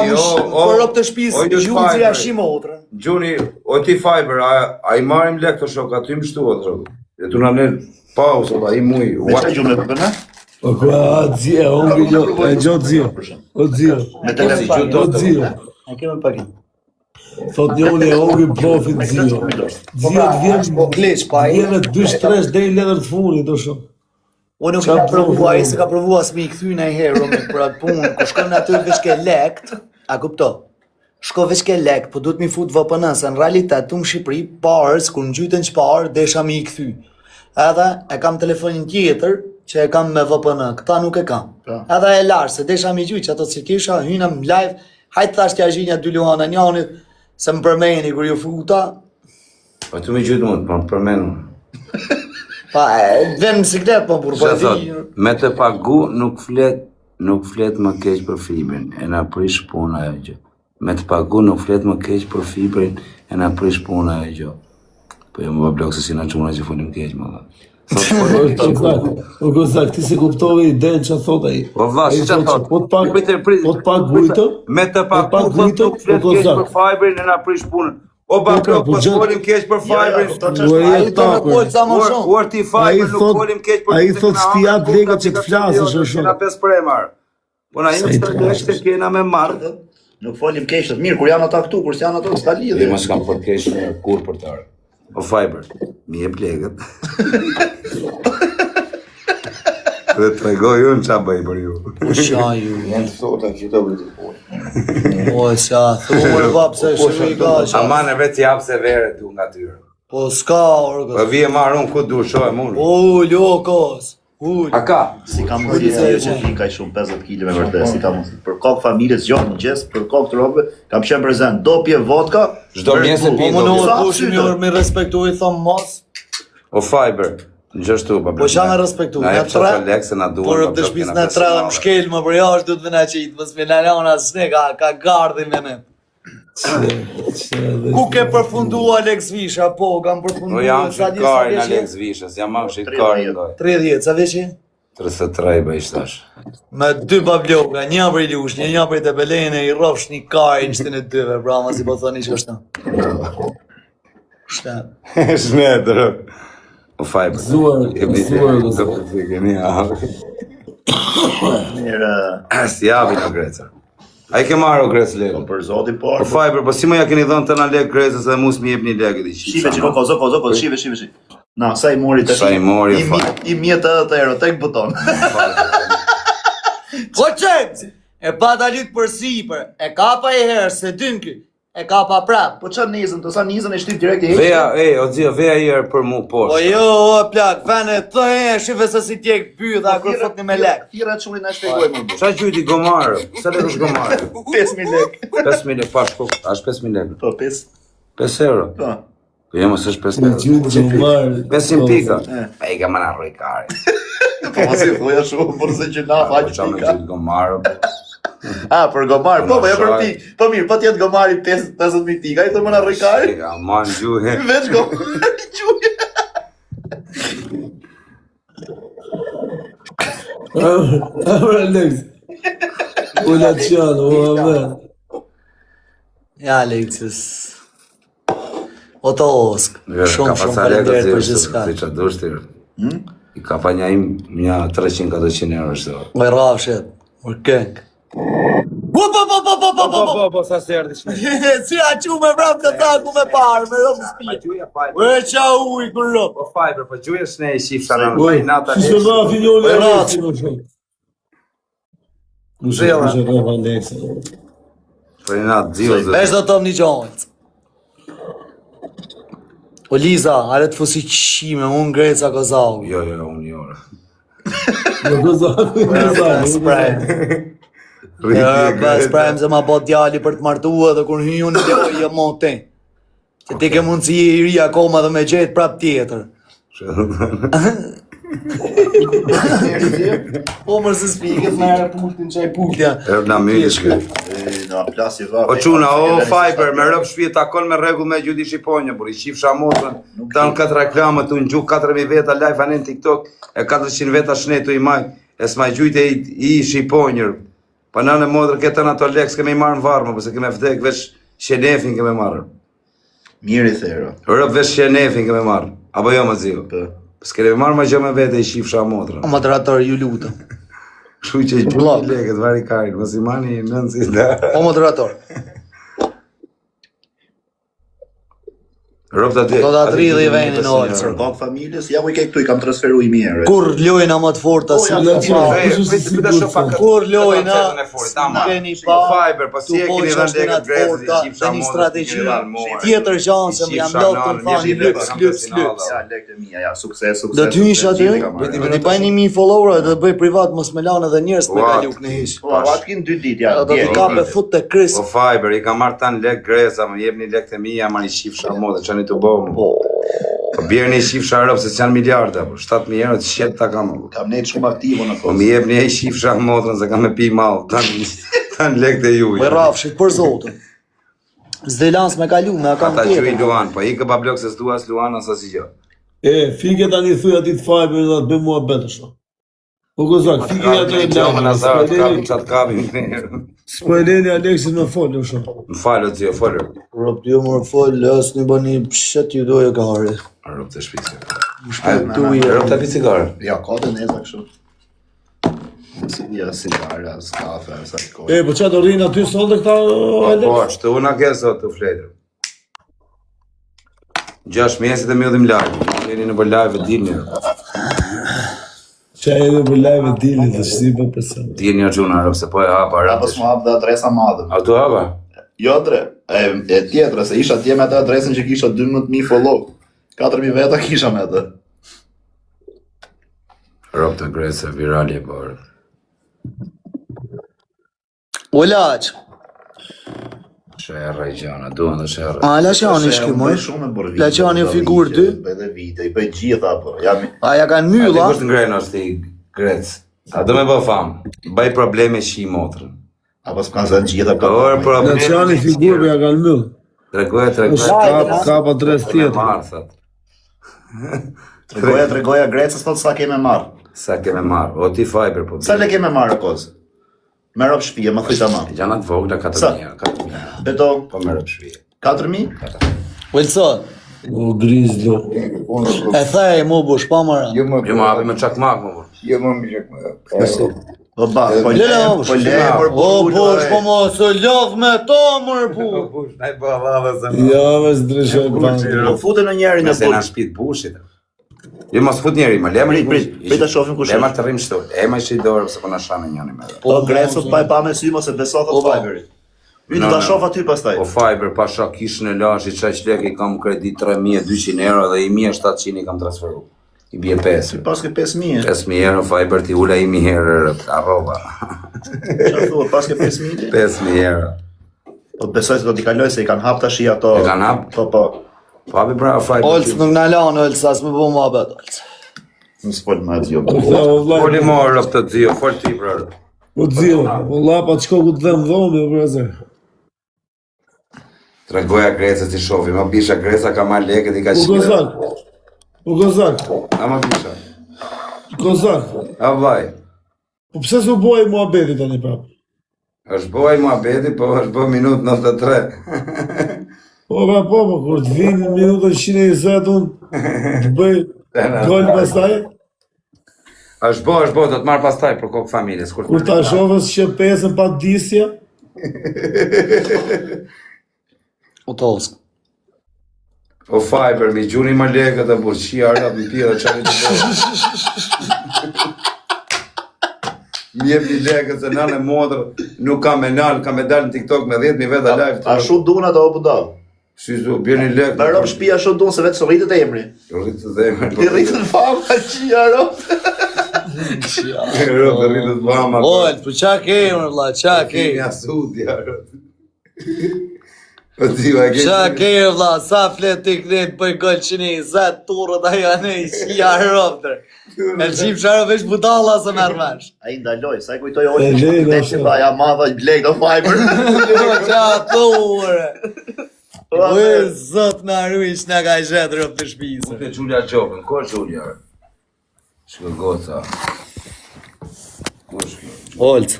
Jo, por rop të shpis, gjumë që ja shimo otrën. Gjuni, o ti Fiber, a i marim lek të shok, aty më shtu atë rrëgu. E tu në në pauzë, a i muj. Me që gjumë me VPN? O kua, zi, e ongi jo, e gjotë zio. O zio, Me telefon. o zio. A kemë pakim. Thot një unë e ongi profit zio. Zio të vjen, Po kleq, pa i. vjen e 2-3 dhe i ledër të funit, do shumë. Unë nuk ka provua, ai se ka provua s'mi i kthy në herë me për atë punë, ku shkon aty veç ke lekt, a kupto? Shko veç ke lekt, po duhet mi fut VPN, se në realitet tu në Shqipëri, parës, kur në gjyten që parë, desha mi i kthy. Edhe e kam telefonin tjetër, që e kam me VPN, këta nuk e kam. Edhe e larë, se desha mi gjyq, ato që kisha, hyna më live, hajtë thash t'ja zhinja 2 luana njanit, se më përmeni kur ju futa, Po tu me gjytë mund, po përmenu. pa, vjen në siklet, po, për Që thot, me të pagu nuk flet nuk flet më keq për fibrin, e na prish puna ajo gjë. Me të pagu nuk flet më keq për fibrin, e na prish puna ajo gjë. Po jo më blok se si na çuna që folim keq më dha. O gozak, ti se kuptove idenë që thot ai. Po vllaç, ç'a thot? Po të pak vujtë, Me të pagu nuk flet keq për fibrin, e na prish punën. O bakrok, po folim keq për fibrin. Ai do të kol sa më shumë. Or ti fiber nuk folim keq për. Ai thot ti jap lekët që të flasësh është shumë. Na 5 premar. Po na jep të lekë kena me marr. Nuk folim keq, mirë kur janë ata këtu, kur s'janë ato s'ka lidhje. Dhe mos kam për keq kur për të. O fiber, mi jep lekët. Dhe të regoj unë qa bëj për ju. Po qa ju. Janë të thota që të bëjtë punë. O qa, thumër vap se shumë i ka qa. Aman e vetë jap se vere du nga tyre. Po s'ka orgës. Po vije marrë unë ku du shohem unë. O, lokos. Ull. A ka? Si ka mundësi që ti ka shumë 50 kg me vërtet, si ka mundësi. Për kokë familjes gjatë mëngjes, për kokë të robëve, kam qenë prezent dopje vodka. Çdo mjesë Po pi më do. në pushim njërë me respektu i thom mos. O fiber, gjështu pa. Po qa me respektu, na në jep tre. çfarë lekë se na duan. Por të shpis në tre dhe më shkel më për jashtë du të vina qitë, më s'mina lona s'ne, ka gardhin me me. Ku ke përfundu Alex Visha, po, kam përfundu. Po jam shqiptari në Alex Vishës, jam shqiptari ndoj. 30, sa veqi? 33 bëj shtash. Me 2 babloka, një për i lush, një për i të belene, i rofsh një kaj në shtën e 2-ve, pra ma si po thoni që është ta. Shtet. Shnetër. O fiber. Zuar. Mirë, Si javi në Greca. A i ke marrë o Grecë lekë? për zotin po. O fiber, po si më ja keni dhënë të na lekë Grecës edhe mus mi jep një lekë di Shive që kozo, shive. Na, sa i mori të Sa i mori, I mjetë të euro, tek buton. Po qenë, e pa dalit për sipër, e kapa i herë, se dyn ky, e kapa prap. Po qa nizën, të sa nizën e shtyp direkt i Veja, o dzio, veja i erë për mu Po poshtë. jo, o plak, vene, të e, shive se si tjek pyë dhe akur fot një me lek. Tira çurin na shpjegoj më. Qa gjyti gomarë? Sa lekë është gomarë? 5000 lekë. 5.000 lekë, pa shko, është 5.000 lekë. Po 5. 5 euro. Po. Po jema së është 5 euro. Gjytë gjumar. 500 pika. Pa i ka më në rojkari. Po mos i thuja shumë, por se që na faq Qa me pika. gjytë gomarë? Ah, për gomar, po ja për shaj. pik. Po mirë, po tjetë gomari 50.000 pika, i thonë më na rrikari. Ja, man gjuhe. Veç gomari gjuje. Amra Alex. Ula qanë, o amen. Ja, Alexis. O të osk, shumë falenderit për gjithë s'ka. Si që dushtir. I ka pa një 300-400 euro shto. O i rafshet, o këng. Po, sa se erdi shme. Si a që me vrap të taku me parë, me rëmë spije. E qa uj për rëmë. Po fiber, po gjuje s'ne i shifta në nëj nata Që lekë. rafi një ole Rafi. Alex. Nushe rafi Alex. Po i natë dzio zë. Vesh do të më një gjojnës. O Liza, are të fusi qime, unë Greca Kozau. Jo, unë një orë. Në gëzak, Spray. Spray më se ma bot djali për të martua dhe kur hyju në lojë mote. Se ti ke mundësi i ri akoma dhe me gjetë prap tjetër. Po mërë se s'pike, të nërë pultin qaj pultja. Erë na mjë shkë. Na plasi va. O quna, o fiber, me rëpë shpje takon me regull me gjudi Shqiponja, por i qif shamotën, ta në 4 reklamët, unë gjuk 4.000 veta live anë në TikTok, e 400 veta shnetu i maj, e s'ma gjujte i Shqiponjër. Pa në modrë këtë në ato lekë, s'keme i marrë në varmë, përse keme vdek veç shenefin keme marrë. Mirë i thero. Rëpë veç shenefin keme marrë, apo jo më zio. S'keme marrë ma gjë me vete i qif shamotën. O moderator, ju lutëm. Shu që i gjujt lekët, vari karin, mos i mani nënësi da. O moderator. Rëpë të aty. Do ta dridhi venin në olë. Për kokë familjes, ja mu i ke këtu, i kam transferu i mirë. Kur lojna më të forta si ja, në ja, Kur lojna Tama. keni pa Fiber, po si e keni dhënë lekët Grecës, i qif dhe një shamotën, strategji i tjetër gjanë se më jam lodhë të më thani lëks. Ja, lekët e mija, ja, sukses. Do të hysh aty, do t'i baj 1000 follower dhe bëj privat mos me lanë edhe njerëz me ka luk në hish. Po, atë kin 2 ditë, ja. Do t'i kape fut të kris. O fiber, i ka marrë tanë lekë Greza, më jep një lekë të mija, ma një qif shamotën, që një të bëmë. Bjerë një shifsha Europë se s'janë miliarda, 7.000 euro të shqet ta kam. Kam nejtë shumë aktivo në Po mi jep një shifsha motrën se kam me pi malë, tanë lek të juj. Me rafshit për zotën. Zdelans me kalu, me akam Ata tjetër. gjuj Luan, po i këpa blok se s'dua as Luan as asë gjë. Fike tani thuj atit Fiber dhe të bëj mua betë shumë. O gozak, fike atë e Gjohën Azar, të kapim lejnë. qatë kapim. S'po e lejnë Aleksin me folë shumë. Më falë, zio, folër. Rob t'ju më folë, as një bani pshet ju dojë ka hare. Rëp të shpisë. Tuja. Rëp të pi cigarë. Ja, ka të neza kështu. Ja, sigare, as kafe, as alkohol. Po qa do rinë aty sot dhe këta Alex? Po, që të unë a ke sot të fletër. 6 mjesit e mi odhim live. Jeni në për live e dilni. Qa e dhe për live e dili dhe shti për person. Dilni o gjuna, rëp, se po e hapa, Ra rëp. pas më hap dhe adresa madhe. A tu hapa? Jo dre, e tjetra, se isha tje me atë adresën që kisha 12.000 follow. 4.000 veta kisha me atë. Rëp të grese, virali e bërë. Olaq. Shërra i gjana, duan dhe shërra. A, Laçani shky moj. Shumë e bërë Laçani o figurë ty? Bëj dhe vite, i bëj gjitha, për. Jam A ja kanë A ti mylla. kusht ngrenë është i grec. A do me bë famë. Bëj probleme shi motrën. apo s'kan zënë gjitha Po, probleme. Naciani figurë ja kanë mëllë. Tregoja. Ka pa dres tjetër. Marë, thot. Tregoja Grecës thot sa keme marrë. Sa keme marë. O ti Fiber, po. Sa le keme marrë kozë? Me rob shtëpia, më thuj tamam. Gjanat vogla 4.000. Beto, Po me rëp shpije. 4.000? Wilson. O grizdo. E thej mu bush, pa mëra. Jo më hapi me çakmak më burë. Jo më më çakmak. Po ba, po le, po le, O bush, po mos e lodh me to mër pu. Bush, naj po avave se Ja, me s'dreshoj pa. Po fute në njeri në Nëse na punë. shpit bushit. Jo mos fut njeri, më lemër Prit ta shohim kush Lemër është. të rrim shtu. Ema ishi i dorë se po na shanë njëri me. Po Grecët pa e pa me sy mos e beso thot Fiberit. Unë ta shoh aty pastaj. Po Fiber pasha kishën e lashi çaq lek i kam kredit 3.200 euro dhe 1.700 i kam transferu. I bie 5. Pas ke 5.000. 5.000 euro Fiber ti ula 1.000 herë arroba. Çfarë thua, pas ke 5.000? 5.000 euro. Po besoj se do t'i kaloj se i kanë hap tash ato. E kanë hap? Po po. Po hapi bravo Fiber. Olc nuk na lan, Olc, as më bëu mua bet, Olc. Mos fol më atë jo. Tha o Foli vlaj. morë rëp të dzio, fol ti brër. O dzio. O lapa të shko ku të dhem dhomë, o brazer. Tregoja Grecës i shofi, ma bisha Greca ka marrë leket i ka O gozak. O gozak. A ma bisha. Gozak. A vaj. Po pse s'u boj mua beti tani prap? është boj muhabeti, po është bë minutë 93. Po, kur të vinë minutën 120 unë, të bëj gol pastaj, është bo, do të marrë pastaj për kokë familjes. kur ta shofës që pesën pa disja, U tosk. O Fiber, mi gjuni më lekët e burqi, arrat më pira qani të bërë. Mi jep një lekët se nane modrë, nuk ka me nalë, ka me dalë në TikTok me 10.000 veta live. A shu duna të obu dal. Shizu, bjerë një lekë. Me rob shpia shu duna se vetë së rritët e emri. Rritët dhe emri. Ti rritët fama qia rob. Rritët vama. Ol, për qa ke, mërla, qa ke? Kemi asudja, O ti va ke. Qa ke, vla, sa flet t'i kret për gol që një zet turët a janë i qia roptër. E qip shara veç budalla se mërmesh. A i ndaloj, sa i kujtoj ojë E në lej, shkëtë ashtu. që ba ja madha i blejt o Fiber. Jo, qa thurë. Ue, zot në arruish në ka gjetë rëp të shpisë. Te Giulia Gjopën, ko është Giulia? Shkë goca. Ko është kjo? Olc,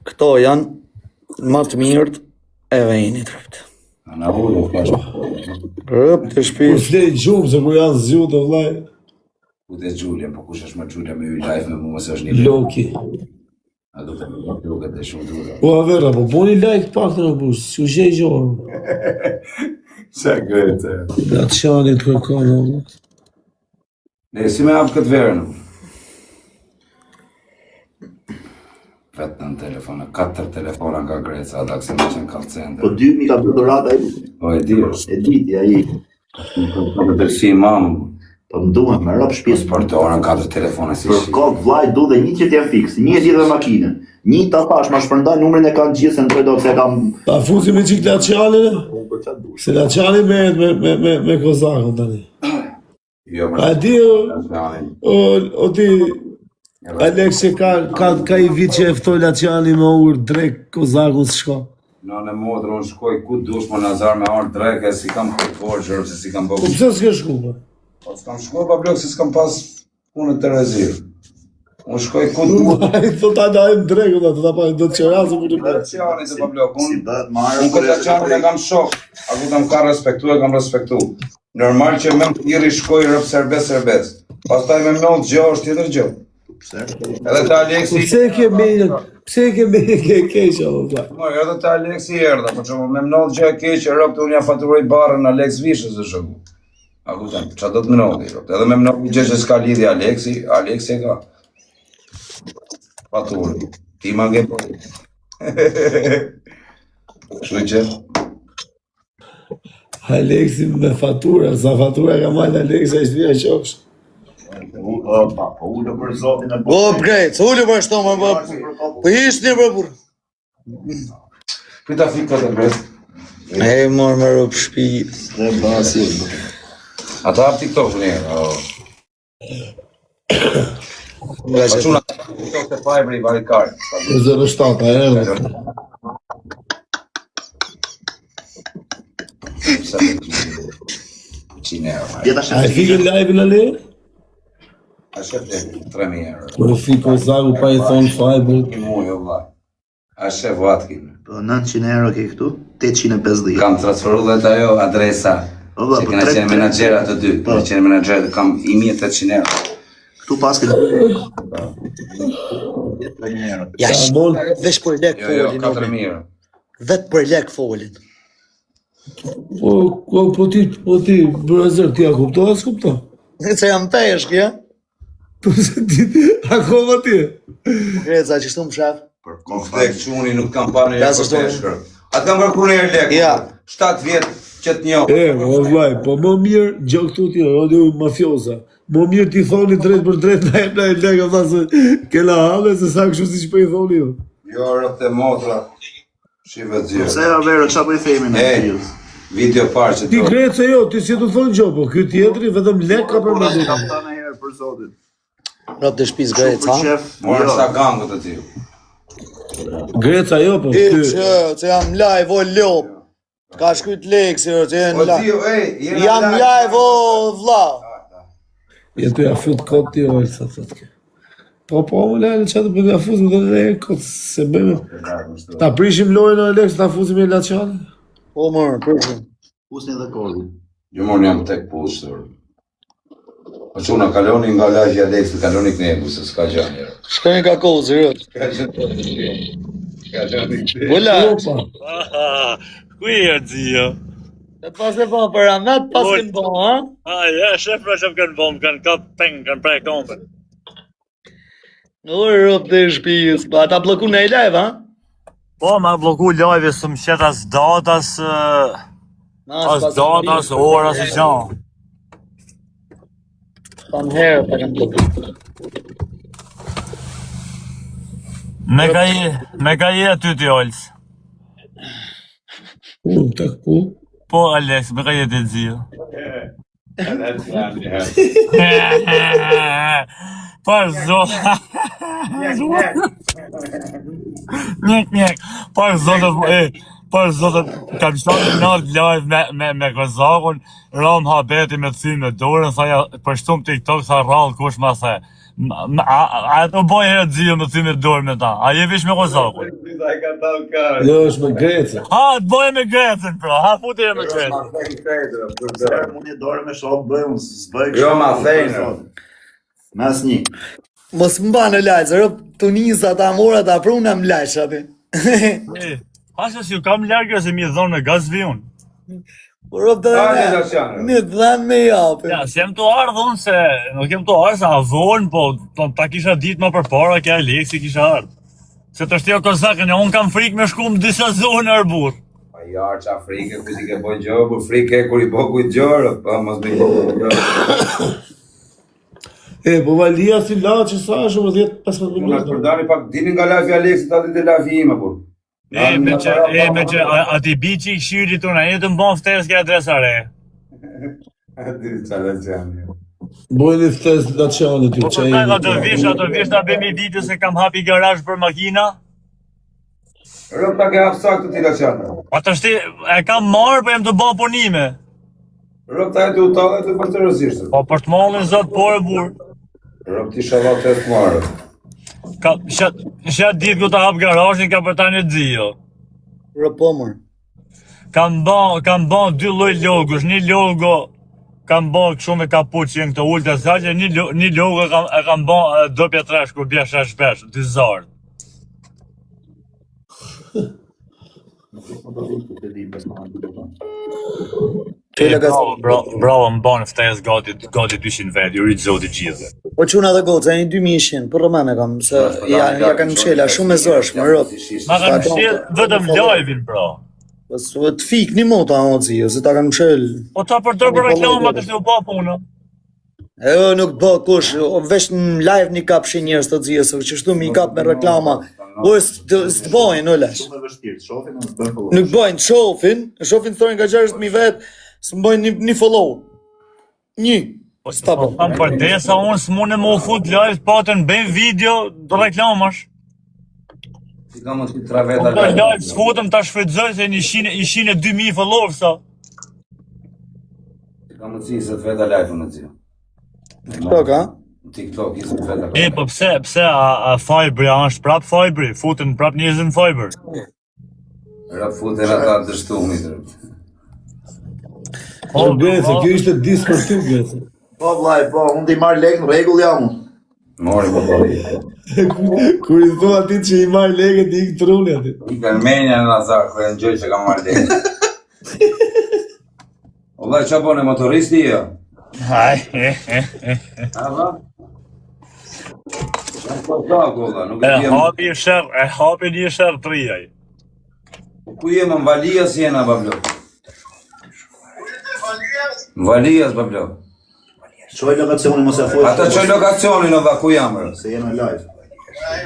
këto janë më të mirët e vejnit rëpt. Ana ujë, kash. Rëp të kur shpisë. flej gjumë, se kur janë zjutë, o vlaj, Ku te Giulia, po kush është më Giulia me ju live me mu mësë është një loki. A do të më duket e shumë dura. Po, a vera, po boni like pak të në bush, s'u gjej gjorë. Qa grete. Da të shani të kërkonë, o vlaj. Ne, si me hapë këtë verën? Vetë në telefona, 4 telefona nga Greca, ata këse me qenë call Po center. 2.000 ka bërë dorata e di. O, e di është. E diti, a i. Në delfi mamë, Po më duhen, me rob shpis. sportorën 4 telefona si Për shi. kokë vlaj du dhe një që t'jem fix, një e dhe makine. Një ta pash, ma shpërnda numrin e kanë gjithë se në do se kam... Ta fuzi me qik Laçanin, se Laçani me kozakën tani. Jo, A di o ti Aleksi ka I vit që eftoj Laçani me ur drek Kozaku s'shko. Në modrë, unë shkoj ku dush më nazar me arë dreke, si kam këtë se si kam bëgë. Po pse s'ke shku, po? Po s'kam shkoj pa blok, se s'kam pas punët të rezirë. Unë shkoj ku dush. I thot a dajmë dreke, do të pa do të qerasë për të bërë. Laçani të pa blok, Si bëhet marrë unë këtë Laçani e kam shok, a ku kam ka respektu e kam respektu. Normal që me më tjeri shkoj rëp serbes, pastaj me më gjë është tjetër gjë. Edhe të Aleksi... Pse ke me keqë, o vla? Edhe të Aleksi erdha, po që me mnodh gjë e keqë, rëp të unë ja faturoj barën Alex Vishës dhe shëgu. A ku temë, që do të mnodhi, rëp. Edhe me mnodh gjë që s'ka lidhi Aleksi e ka. Faturoj. Ti ma nge po. Kështu që? Aleksi me fatura, sa fatura ka majtë Aleksi, është vija qoksh. Po ullë për zotin e O, brejt, ullu për shto, më bë... Po ishtë një për burë. Pita fik këtë bret. E, morë më rëpë shpi. Dhe basi. Ata hap TikTok njërë. Pa quna TikTok të fajbri i varikarë. 07, a erdhë. A e fikën live-in ale? A shef dhe 3.000 euro. Kërë fikë Kozaku pa I thonë fajbër. Një mujë, o vla. A shef vatkin. Po 900 euro ke këtu, 850. Kam transferu dhe të ajo adresa. Oba, Që po kena qenë menagjera të dy. Kena qenë menagjera, kam 1.800 euro. Këtu pas ke 3.000 euro. Ja, vesh për lek Jo, folin. 4.000 euro. Vetë për lek folin. Po ti, brëzër, ti a kupto, a s'kupto? Se jam peshk, ja? Po se ti, akoma ti. Greca, që shtu më shaf? Më vdek quni, nuk kam pa në Ja, një se shtu- përteshkër. Atë kam kërku në herë lek. Ja. 7 vjetë që të njohë. O vlaj, po më mirë, gjë këtu ti, o di mafioza. Më mirë ti thoni drejt për drejt, na e leka, tha se kela hale, se sa kështu si që për I thoni jo. Jo, rëp të motra. Shive të Se gjërë. Avero, qa po I themi në Ej, videos? video parë që Ti të... krejtë se jo, ti si të thonë gjo, po kjo tjetëri vetëm lek ka për më Kam ta në herë për zotin. Rëp të shpis Për Greca, ha? qef, Morën jo. sa gangët e tiju. Greca jo, po Ti ty. që jam live o lop. Ka shkujt leksi, që O jenë live. tiju, ej, jena Jam live o vla. Je të ja fut kot ti, o, sa thot ke. Po, më lejnë që të për ja fuzim dhe dhe kot, se bëjmë. Ta prishim lojnë o Alex, ta fuzim e Laçani. Po mërë, përshim. Pusni dhe kodin. Jo morën jam tek pushtër. Po quna kaloni nga lagja Alex, të kaloni kënebu, se s'ka gjanë njërë. Shkoni ka kozë, rët. Ka gjani kënebu. Vëlla. Opa, Ku je zio? E pas e po për amet, pas kënë po, ha? Ja, shef pra që më kanë bom, kanë kap peng, kanë prej kompën. Në rëp të shpijës, pa ata bloku në I live, ha? Po, ma bloku live së më qet as datas, as datas, oras i gjanë. Pa më herë, pa kanë bloku. Me ka je aty ti, Olës. tek po. Po, Alex, me ka je ti zio. Par zot. Njek. Par zotët, kam qëtë në live me Kozakun, ram habeti me të si me dorën, thaja, për shtum TikTok, sa rrallë kush ma the. A të boj herë të zio me të si me dorën me ta, a je vish me Kozakun? Jo, është me Greca. Ha, të boj me Grecën, pra, ha, futi e me Grecën. Se unë I dorë me shok bëjmë, s'bëj Jo, ma thejnë. Me asnjë. Mos më banë lajzë, rëp të njësa ta mora ta pruna më lajsh aty. Pasë si ju kam largë se mi dhonë me gaz vion. Por rëp të Hajde, dhe Laçani. një të dhanë me japë. Ja, se jem të ardhë unë se, nuk jem të ardhë se avon, po ta kisha ditë më përpara kja Aleksi kisha ardhë. Se të shtjo Kozakën, unë kam frikë me shku më disa zonë arbur. Pa jarë qa frike, ku ti ke boj gjobë, frike kur I bo kujt gjorë, pa mos me gjorë. Po valia si la që sa është më 10-15 Unë minuta. është përdani pak, dini nga lafi Aleksit, ati të lafi ima, por. Me që ati bi që I këshyri të në jetë më bon ftesë kja adresa re. Ati të qa Laçani. Bojni ftesë Dacianit ju Po çaj. ato vish ta bëmi video se kam hapi garazh për makina. Rëp ta ke hapë saktë ti Dacian. Atë shti e kam marrë, po jam të bë punime. Rëp ta e të utallë të vërtërësishtë. Po për të mallin zot por e burr. Rëp ti shavat të marrë. Ka shat ditë ku ta hap garazhin ka për tani xhio. Rëpomër. Kam bën 2 lloj logosh, një logo kam bën kështu me kapuçin këto ulta saqe, një logo e kam bën dopja trash ku bia shpesh, dy zor. Bravo, më bën ftesë gati 200 vet, ju rit zoti gjithë. Po çuna dhe goca, një 2100, për Roman e kam, se ja kanë mshela shumë e zorshme, rrot. Ma kanë mshel vetëm live-in, bro. Po të fik një mota o xhio, se ta kanë mshel. Po ta përdor për reklama të u bë punë. Nuk bë kush, veç në live një kapshin njerëz të xhio, se çështu mi kap me reklama. Po s'të bojnë, olash. Shumë e vështirë, shohin në bën follow. Nuk bojnë, shohin thonë nga 60.000 vet, s'mbojnë një follow. Një. S'ta bën. Kam për desa unë s'mune më u fut live, patën bëjmë video të reklamash. Si kam të 3 veta Po live s'futëm ta shfrytëzoj se ishin 2000 followers sa. Si kam të 20 veta live në të TikTok, ha? TikTok, 20 veta. E, po pse a Fibri, a është prap Fibri, futën prap njerëzën Fiber. Rëp futen ata dështumit. Po Gece, kjo ishte dis për ty Gece. Po vllai, po, unë t'i marr lekë në rregull jam unë. Mori po po. Kur i thua ti që i marr lekët i truni aty. I kanë menja në Nazar, kërë në gjoj që kam marrë lekë. Ollaj, që bone motoristi jo? Haj, Aba? Po tako, olla, nuk e djem. e hapi një shërë trijaj. Ku jem në Valijas jena, bablo? Në Valijas, bablo. Çoj lokacionin mos e thuaj. Ata qoj lokacionin, ova, ku jam, rë? Se jena live.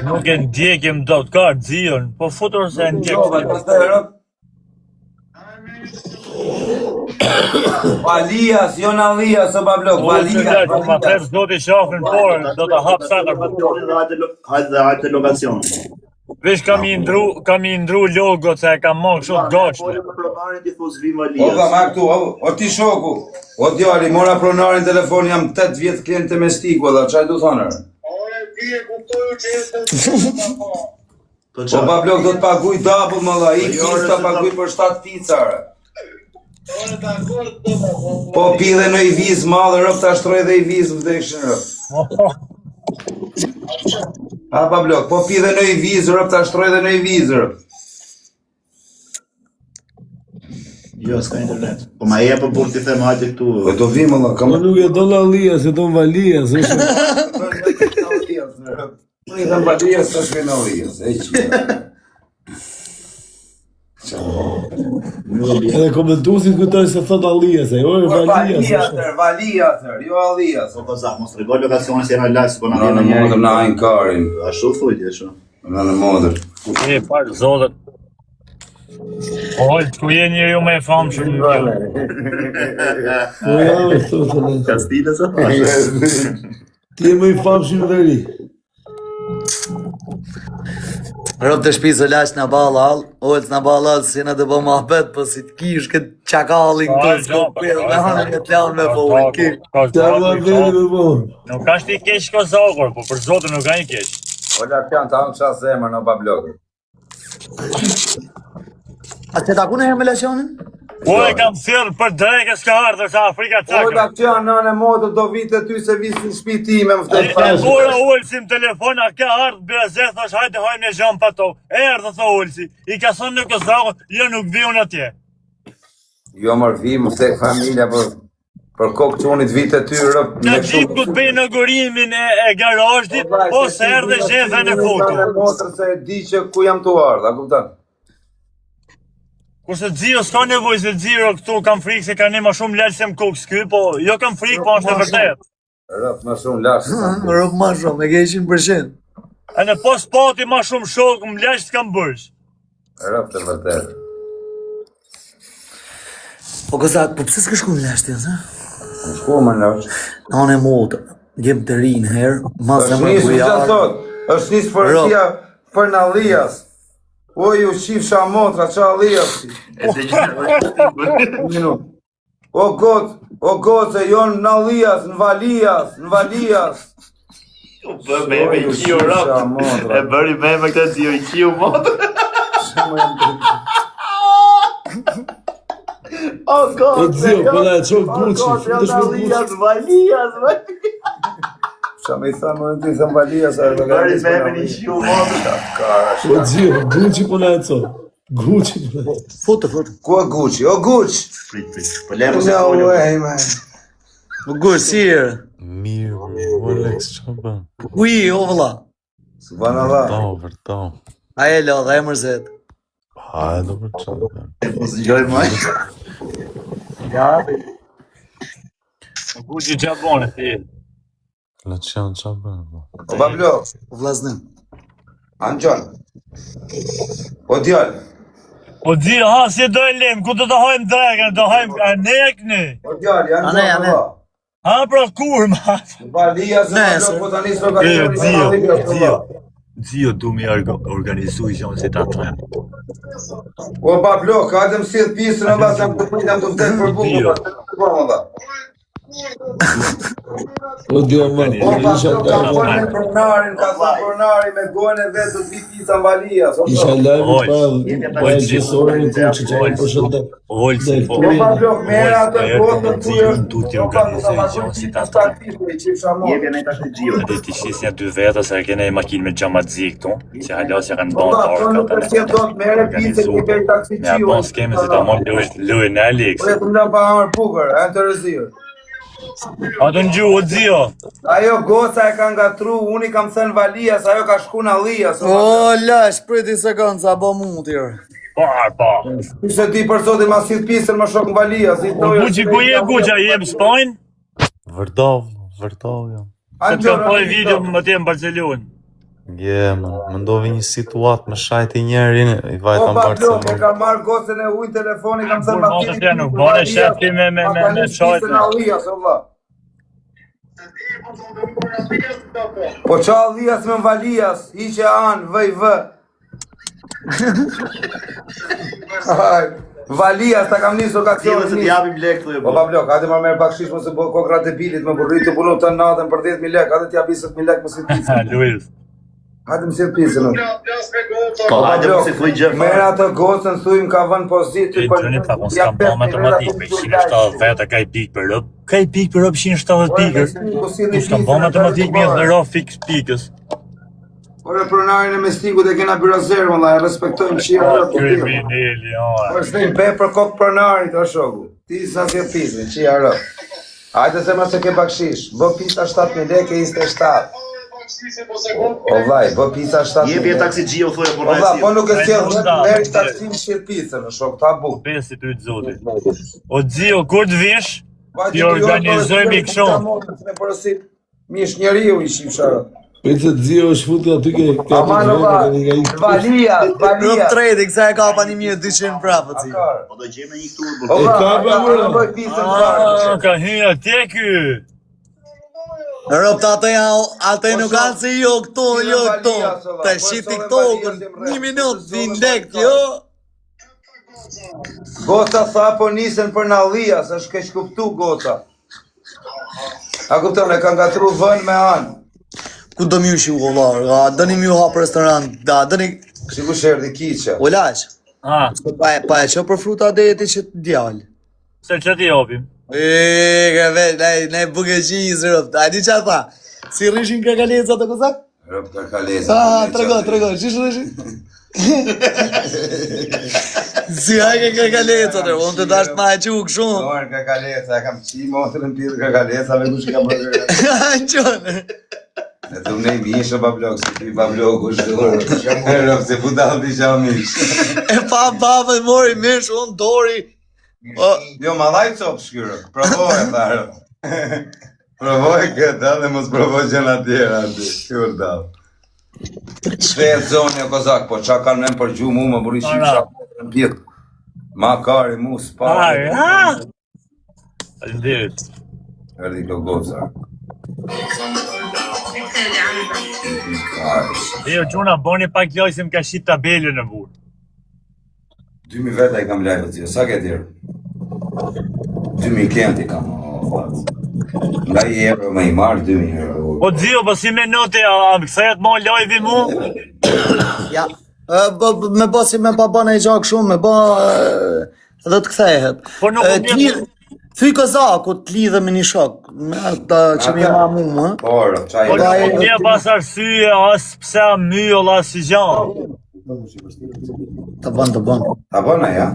Nuk e ndjekim do të kartë zion, po futur se e Qova, ndjekim. të të rëp? Valijas, jo në Valijas, o bablo, Valijas. Po ma thes do t'i shafin porën, do t'a hap sakër. Hajde lokacion. Vesh kam i ndru logo se e kam marrë kështu gaqë. Në pronarin ti thos vim Ova, Valijas. ma këtu, o ti shoku. O djali, mora pronarin telefon, jam 8 vjetë klient të mestiku, edhe qaj du thonër? Po Po bablok do të paguj double më dha, i pizza ta paguj për 7 pizza. Po pi dhe në i viz madhe, rëp ta shtroj dhe i viz më vdekshin rëp. A bablok, po pi dhe në i viz, rëp ta shtroj dhe në i viz rëp. Jo, s'ka internet. Po ma jepë për t'i them hajde këtu. Po do vi më dha, kam... Po nuk e do Lallia, se do Valijas, është. Unë i dhëm Valijas, të shkoj në Valijas, e që. Edhe komentuesit kujtoj se thot Lalijas, e ojë Valijas, është. Valijas, jo Valijas. Po zak, mos tregoj lokacionin se jena live, s'po na Në vjen në modër në ajnë karin, Ashtu thuj ti ashtu. në modër. E, parë zotët. Ojtë, ku je njëri ju me e famë që një kjo. Po jam e thotë. Kastile sa thash. Ti e më i famshëm veri. Rob të shpisë lash në balal, ojtë në balal, si në të bo mahbet, po si t'kish këtë qakallin këtë s'ko përë, me hanë një t'laun me po ujnë ki. Qa më veri me bo. Nuk ka shti keq ko zakur, po për zotë nuk ka një keq. Ola pjanë të amë qa zemër në bablogër. A të takune herë me lashonin? Po e kam thirrë për drejke s'ka ardhur sa Afrika Ola cakër. pjanë në në modë do vite ty se visë në shpi ti me më E ftë bora Ulsi më telefon, a ka ardhë Brazet, thash hajde hajmë në gjamë pa to. Erdhë, tha Ulsi, i ka thonë në këzakon, jo nuk vi unë atje. Jo mërë vi më ftë familja për kokë që unit vite ty rëp. Në gjithë ku të bëjë inaugurimin e garazhit, ose erdhe shefe në foto. Në motër se di që ku jam të ardhë, a kuptan? Kurse Xhiro s'ka nevojë se Xhiro këtu kam frikë se ka ne më shumë lart se më koks ky, po jo kam frikë, po është e vërtetë. Rëp më shumë lashtë. Rob ma shumë, e ke 100%. E në pos pati më shumë shok, më lart s'kam bërsh. Rëp të vërtetë. Po këzat, po pëse s'ka shku në lashtë, ha? Shko më lësh. Nane motë, jem të rinë herë, mas e më Është bujarë. thot, është nisë përësia për në Alias. O ju shif shamotra, qa Alias. O gotë, e jonë në Alias, në Valias. Bë me Q rap. E bëri me këtë dio Q mod. O god. O zio, po na e çon Gucci, futesh me Gucci. Valias. Qa me i thamë më në të i thëmë Valias. Bëri me një Q mod. O zio, Gucci po na e çon. Gucci po na e çon. Foto. Ku e Gucci? O Gucci! Prit. Po lemo se No folju. way, man. Më gurë, si erë. Mirë, Alex, që bën? Kuj, o vëlla. Subhanallah. Vërtau. A e lo, dhe e mërzet. Hajde, për që bën? Po zgjoj më. Gucci që bone, ti. La që janë që bën? O bablo, O vllaznim. Angjon. O djallë. O zio, ha, si do e lem, ku do të hajmë dregën, do hajmë a nekni. O djallë, janë Ane. gjonë. Ha, pra kur, ma. Valias, o Nesër. bablo, po tani s'organizohi. Zio, du mi organizu i zonë si ta trenë. O bablo, ka dhe më sidhë pisën, Allah, se më të pritëm të vdetë për bukë. Dio. O dio më, O bablo, ka folë me përnarin, ka thënë përnari me gojnë e vetë të vi pisa në Valias. isha live Oj, pa e gjësore në Gucci që janë përshëndet. Olë si po. O bablo, merë atë gotën të Zio, du t'i organizoj i zonë si ta trenë. Jepja me tash të Gio. Dhe ti shisja dy vetës e kene e makinë me gjamazi këtu, që halasja kanë O bënë të bablo, orka nuk të është jetë do të mere pisë, ku bej taksi Me a qiu. bon skeme si ta mojnë lojë në Alex. Po e të mda pa amër bukër, e në të rëzirë. A të në gju, o zio. Ajo goca e ka ngatru, unë i kam thënë Valias, ajo ka shku në Alias. O, lash, priti sekundë, sa bo mund t'jërë. Pa. Se ti për zotin ma si pisën më shok në Valias. O Gucci, ku je Gucci, jem Spajnë? Vërtau jam. Se të kam pojë video më të jem Barcelonë. Më ndove një situatë më shajti njerin, i O vajta në bablo, me Barcelona. ka marrë gocën e ujnë telefoni, kam thënë Kur mos të tjenu, bane shefi me shajtë. në Alias, o vla. Po qa Alias me në Valias, hiqe anë, vëj vë. Valias, ta kam njësë Ti lokacionin se njësë. t'japim lek këtu e Po bablo, ka të marrë merë bakshish më se bo kokra të bilit, më burrit të punu të natën për 10.000 lek, ka të t'ja bisët 1.000 lek më si pisë. Luis. Hajde më si pisën. Po hajde mos i thuj gjë. Merë atë gocën, thujmë ka vënë pozitë. Ti të një pa, mos kam po matematikë, me 170 vete, ka i pikë për rëp. Ka i pikë për rëp 170 pikës. Mos kam po matematikë, mirë dhe ro fix pikës. Ore pronarin e mestikut e kena byrazer, valla, e respektojmë qia rëp. Kriminali, Po s'vejmë pe për kokë pronarit, o shoku. Ti sa si e pisën, qia rëp. Hajde se ma se ke bakshish, bë pisa 7.000 lek e 27. O vaj, bë pisa 7.000 Jepje lek. taksi Gio thuaj por O vlla, po nuk e sjell Ai, merë taksim shqip pisën, o shok, tabu. Besi pyet zotit. O zio, kur të vish? Vajte, Ti organizojmë i këshon. Me porosit, mish njeriu i shqip sharë. Pece të zio është futi aty ke Amanova, Valias, Rëp Valias. tredi, kësa e ka pa 1200 prapë, ci. Po do gjejmë një këtu. O vlla, ka pa, bro. bëj pisën Ah, farë. ka hyja tje ky. Rëp të atë nuk kanë si jo këto, të shi TikTokën, 1 minutë, vinë lekt, jo. Goca tha po nisen për në Alias, është keq kuptu goca. A kupton, e ka ngatru vën me anë. Ku do mjushi u vëllar, a dëni mju hapë restorant, da dëni... Si ku shërdi kiqe. O lash, Ah, pa e që për fruta dhe jeti që të djallë. se që ti hopim. Ka veç, ne buke gjizë rëp, a di që tha? Si rrishin kakaleca të këzak? Rëp ka kaleza. Trego, qish rrishin? Si hajke kakaleca të, unë të dash ma e quk shumë. Nërë ka kaleza, kam qi motrën pjetë ka kaleza, me kush ka bërë. Qone. E të mnej mishë bablok, si ti bablok u shurë. Rëp se budal t'i shamish. E pa babë mori mish, unë dori. Jo, ma laj copë shkyrë, provoj, tharë. Provoj këtë, dhe mos provoj gjëna tjera, aty, shkyrë dalë. Shve e zonë e kozak, po qa kanë men për gjumë mu, më buri shqip shakë në pjetë. Ma kari mu, s'pari. Faleminderit. Erdi kjo goca. Jo, quna, boni pak loj se më ka shit tabelën në burë. 2000 veta I kam live të sa ke tjerë? 2000 klienti kam, nga I euro me I marrë 2000 euro. Po dzio, po si me note, a më kësajet ma lojvi mu? Ja. Me ba si me pa bane I gjak shumë, me ba dhe të kthehet. Po nuk më mirë. Thy Kozaku të lidhe me një shok, me ata që mi ma mu, më. Por, qaj Po nuk më pas arsye, as pse myll, as si gjanë. Të ban. Ta bëna, ja?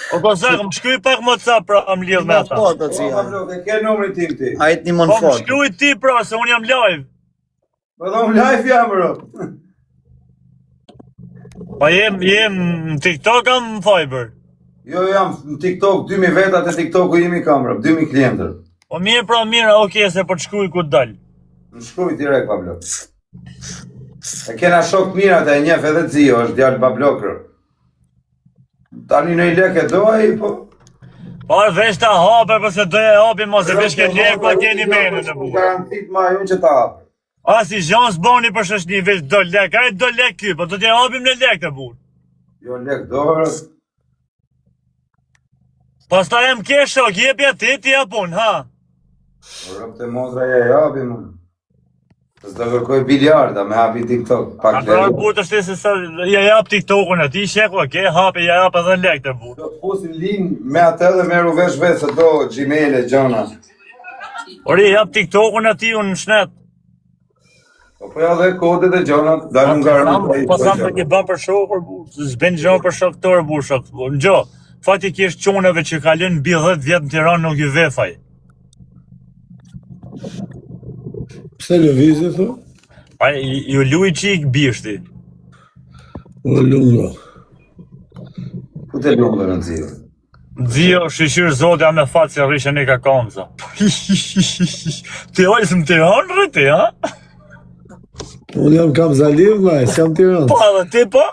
O Kozak, më shkruj pak WhatsApp pra më lidh me ata. Po, të Po, cia. Pablo, ke numrin tim ti. A jetë një mon Po më fort. shkruj ti pra, se unë jam live. Po dhe unë live jam, bro. Po jem në TikTok kam në Fiber. Jo, jam në TikTok, 2000 vetat e TikToku jemi kam, bro, 2000 klientër. Po mirë pra mirë, okej, se po të shkruj ku të dal. Në shkruj direkt, Pablo. E kena shok mirat e njef edhe Zio, është djallë Pablokër. Tani në I leke do ai, po... Po vesh ta hape, përse do e hapi mos e vesh ke leku a keni mene në burë. Garantit ma ju që ta hapë. A si Jean s'boni për shëshni vesh do lek, a e do lek ky, po do t'ja hapim në lek të burë. Jo lek dorë. Pas ta jem ke shok, jepja ti japun, ha? Po rëp të mozra ja japi, më. S'do kërkoj biljarda me hapi TikTok, A pak pra lek. burë të shte se sa ja jap TikTokun e ti, sheku ke, hape, ja jap edhe lek të burë. Do të fusin linë me atë dhe meru vesh vetë se do Gmail e gjona. Ori, jap TikTokun e ti unë në shnet. Po ja dhe kodet e gjona, dalën nga rëmë. Po sam të ke ban për shokër, burë, s'ben gjo për shokëtor, burë, shokë. Në gjo, fatikisht qunëve që kalën mbi 10 vjetë në Tiranë nuk ju vefaj. Pse lëvizje, thu? Pa, ju luj qik bishti. O lungo. Ku te lumë dhe në Zio? Dzio, shqyqyr zotja me fatë se rishën e ka kamza. Ti ojës më Tiranë rriti, ha? Unë jam kam zaliv, vaj, s'jam Tiranë. Po, edhe ti po?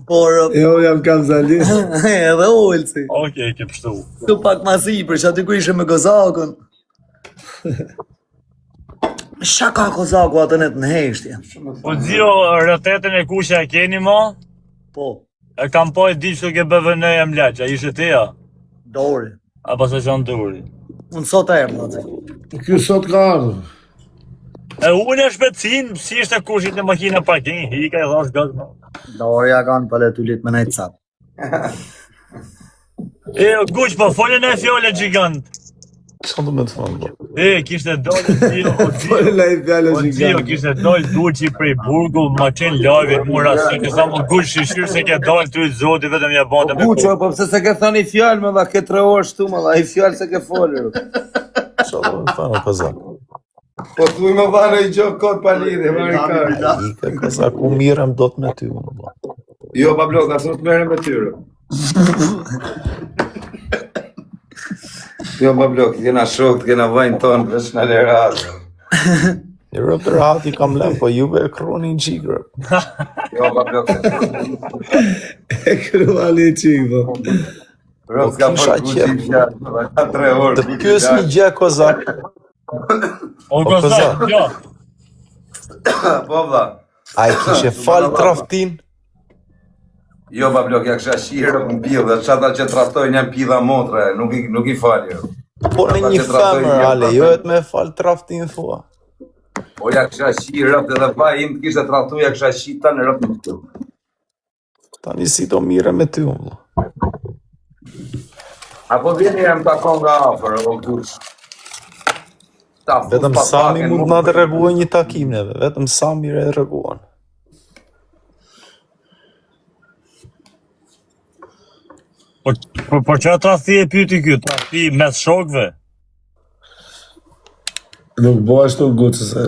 Por, Jo, jam kam zaliv. edhe ullësi. Okej, ke pështu. Tu pak ma sipër, që aty ku ishe me Kozakun. Shaka Kozaku atë net në heshtje. Po Dzio, rëtetën e kusha e keni ma? Po, E kam po e di që ke BVN e mleq, a ishe ti ja? dori. A pas e qanë duri? Unë sot e erë, atë. Kjo sot ka ardhur. E unë e shpecin, si ishte kushit në makina parking, hika e dhash gazma. Dori ja kanë për letulit me nejtë cap. E, guq, po folën e fjole gjigant. Qa do me të thonë, bro? E, kishte dollë Dzio, Po e la I fjallë O Dzio, gjigant. kishte dollë duqi prej burgu, ma qenë lajve, mura, se kësa më guq shishyrë se ke dollë ty zoti, vetëm ja bante me Guqo, po pse se ke thani fjallë me dha ke 3 orë shtu me dha, I fjallë se ke folër. Qa do me të thonë, Kozak? Po thuj me vane I gjo kod pa lidhe, Marika. Ike, Kozak, u mirem do të me ty, unë, bro. Jo, Pablo, ka sot merem me tyre. Jo, Pablo, kena shok, kena vajnë tonë, vesh në leratë. I rëp të rati kam lem, po juve e kroni në gjigre. Jo, Pablo, E krua një qik, po. rëp ka kisha për kuqim fjallë, ka 3 orë. Të pjës një gjë, Kozak. O Kozak, jo. Po, vla. A i kishe falë traftin? Jo, Pablo, ja kësha shirë në pidhë, dhe qata që traftojnë janë pidha motre, nuk I falje. Po në një femër, ale, jo e të me falë traftin, thua. Po ja kësha shirë, rëpë dhe pa im të kishtë traftu, ja kësha shita në rëpë në të. Tani si do mire me ty, unë. Apo vjeni e më takon nga afer, o kush. Vetëm Sami mund nga të reguën një takim neve, vetëm Sami re reguën. Por që trafti e pyti kjo, trafti mes shokve? Nuk bo ashtu gucës e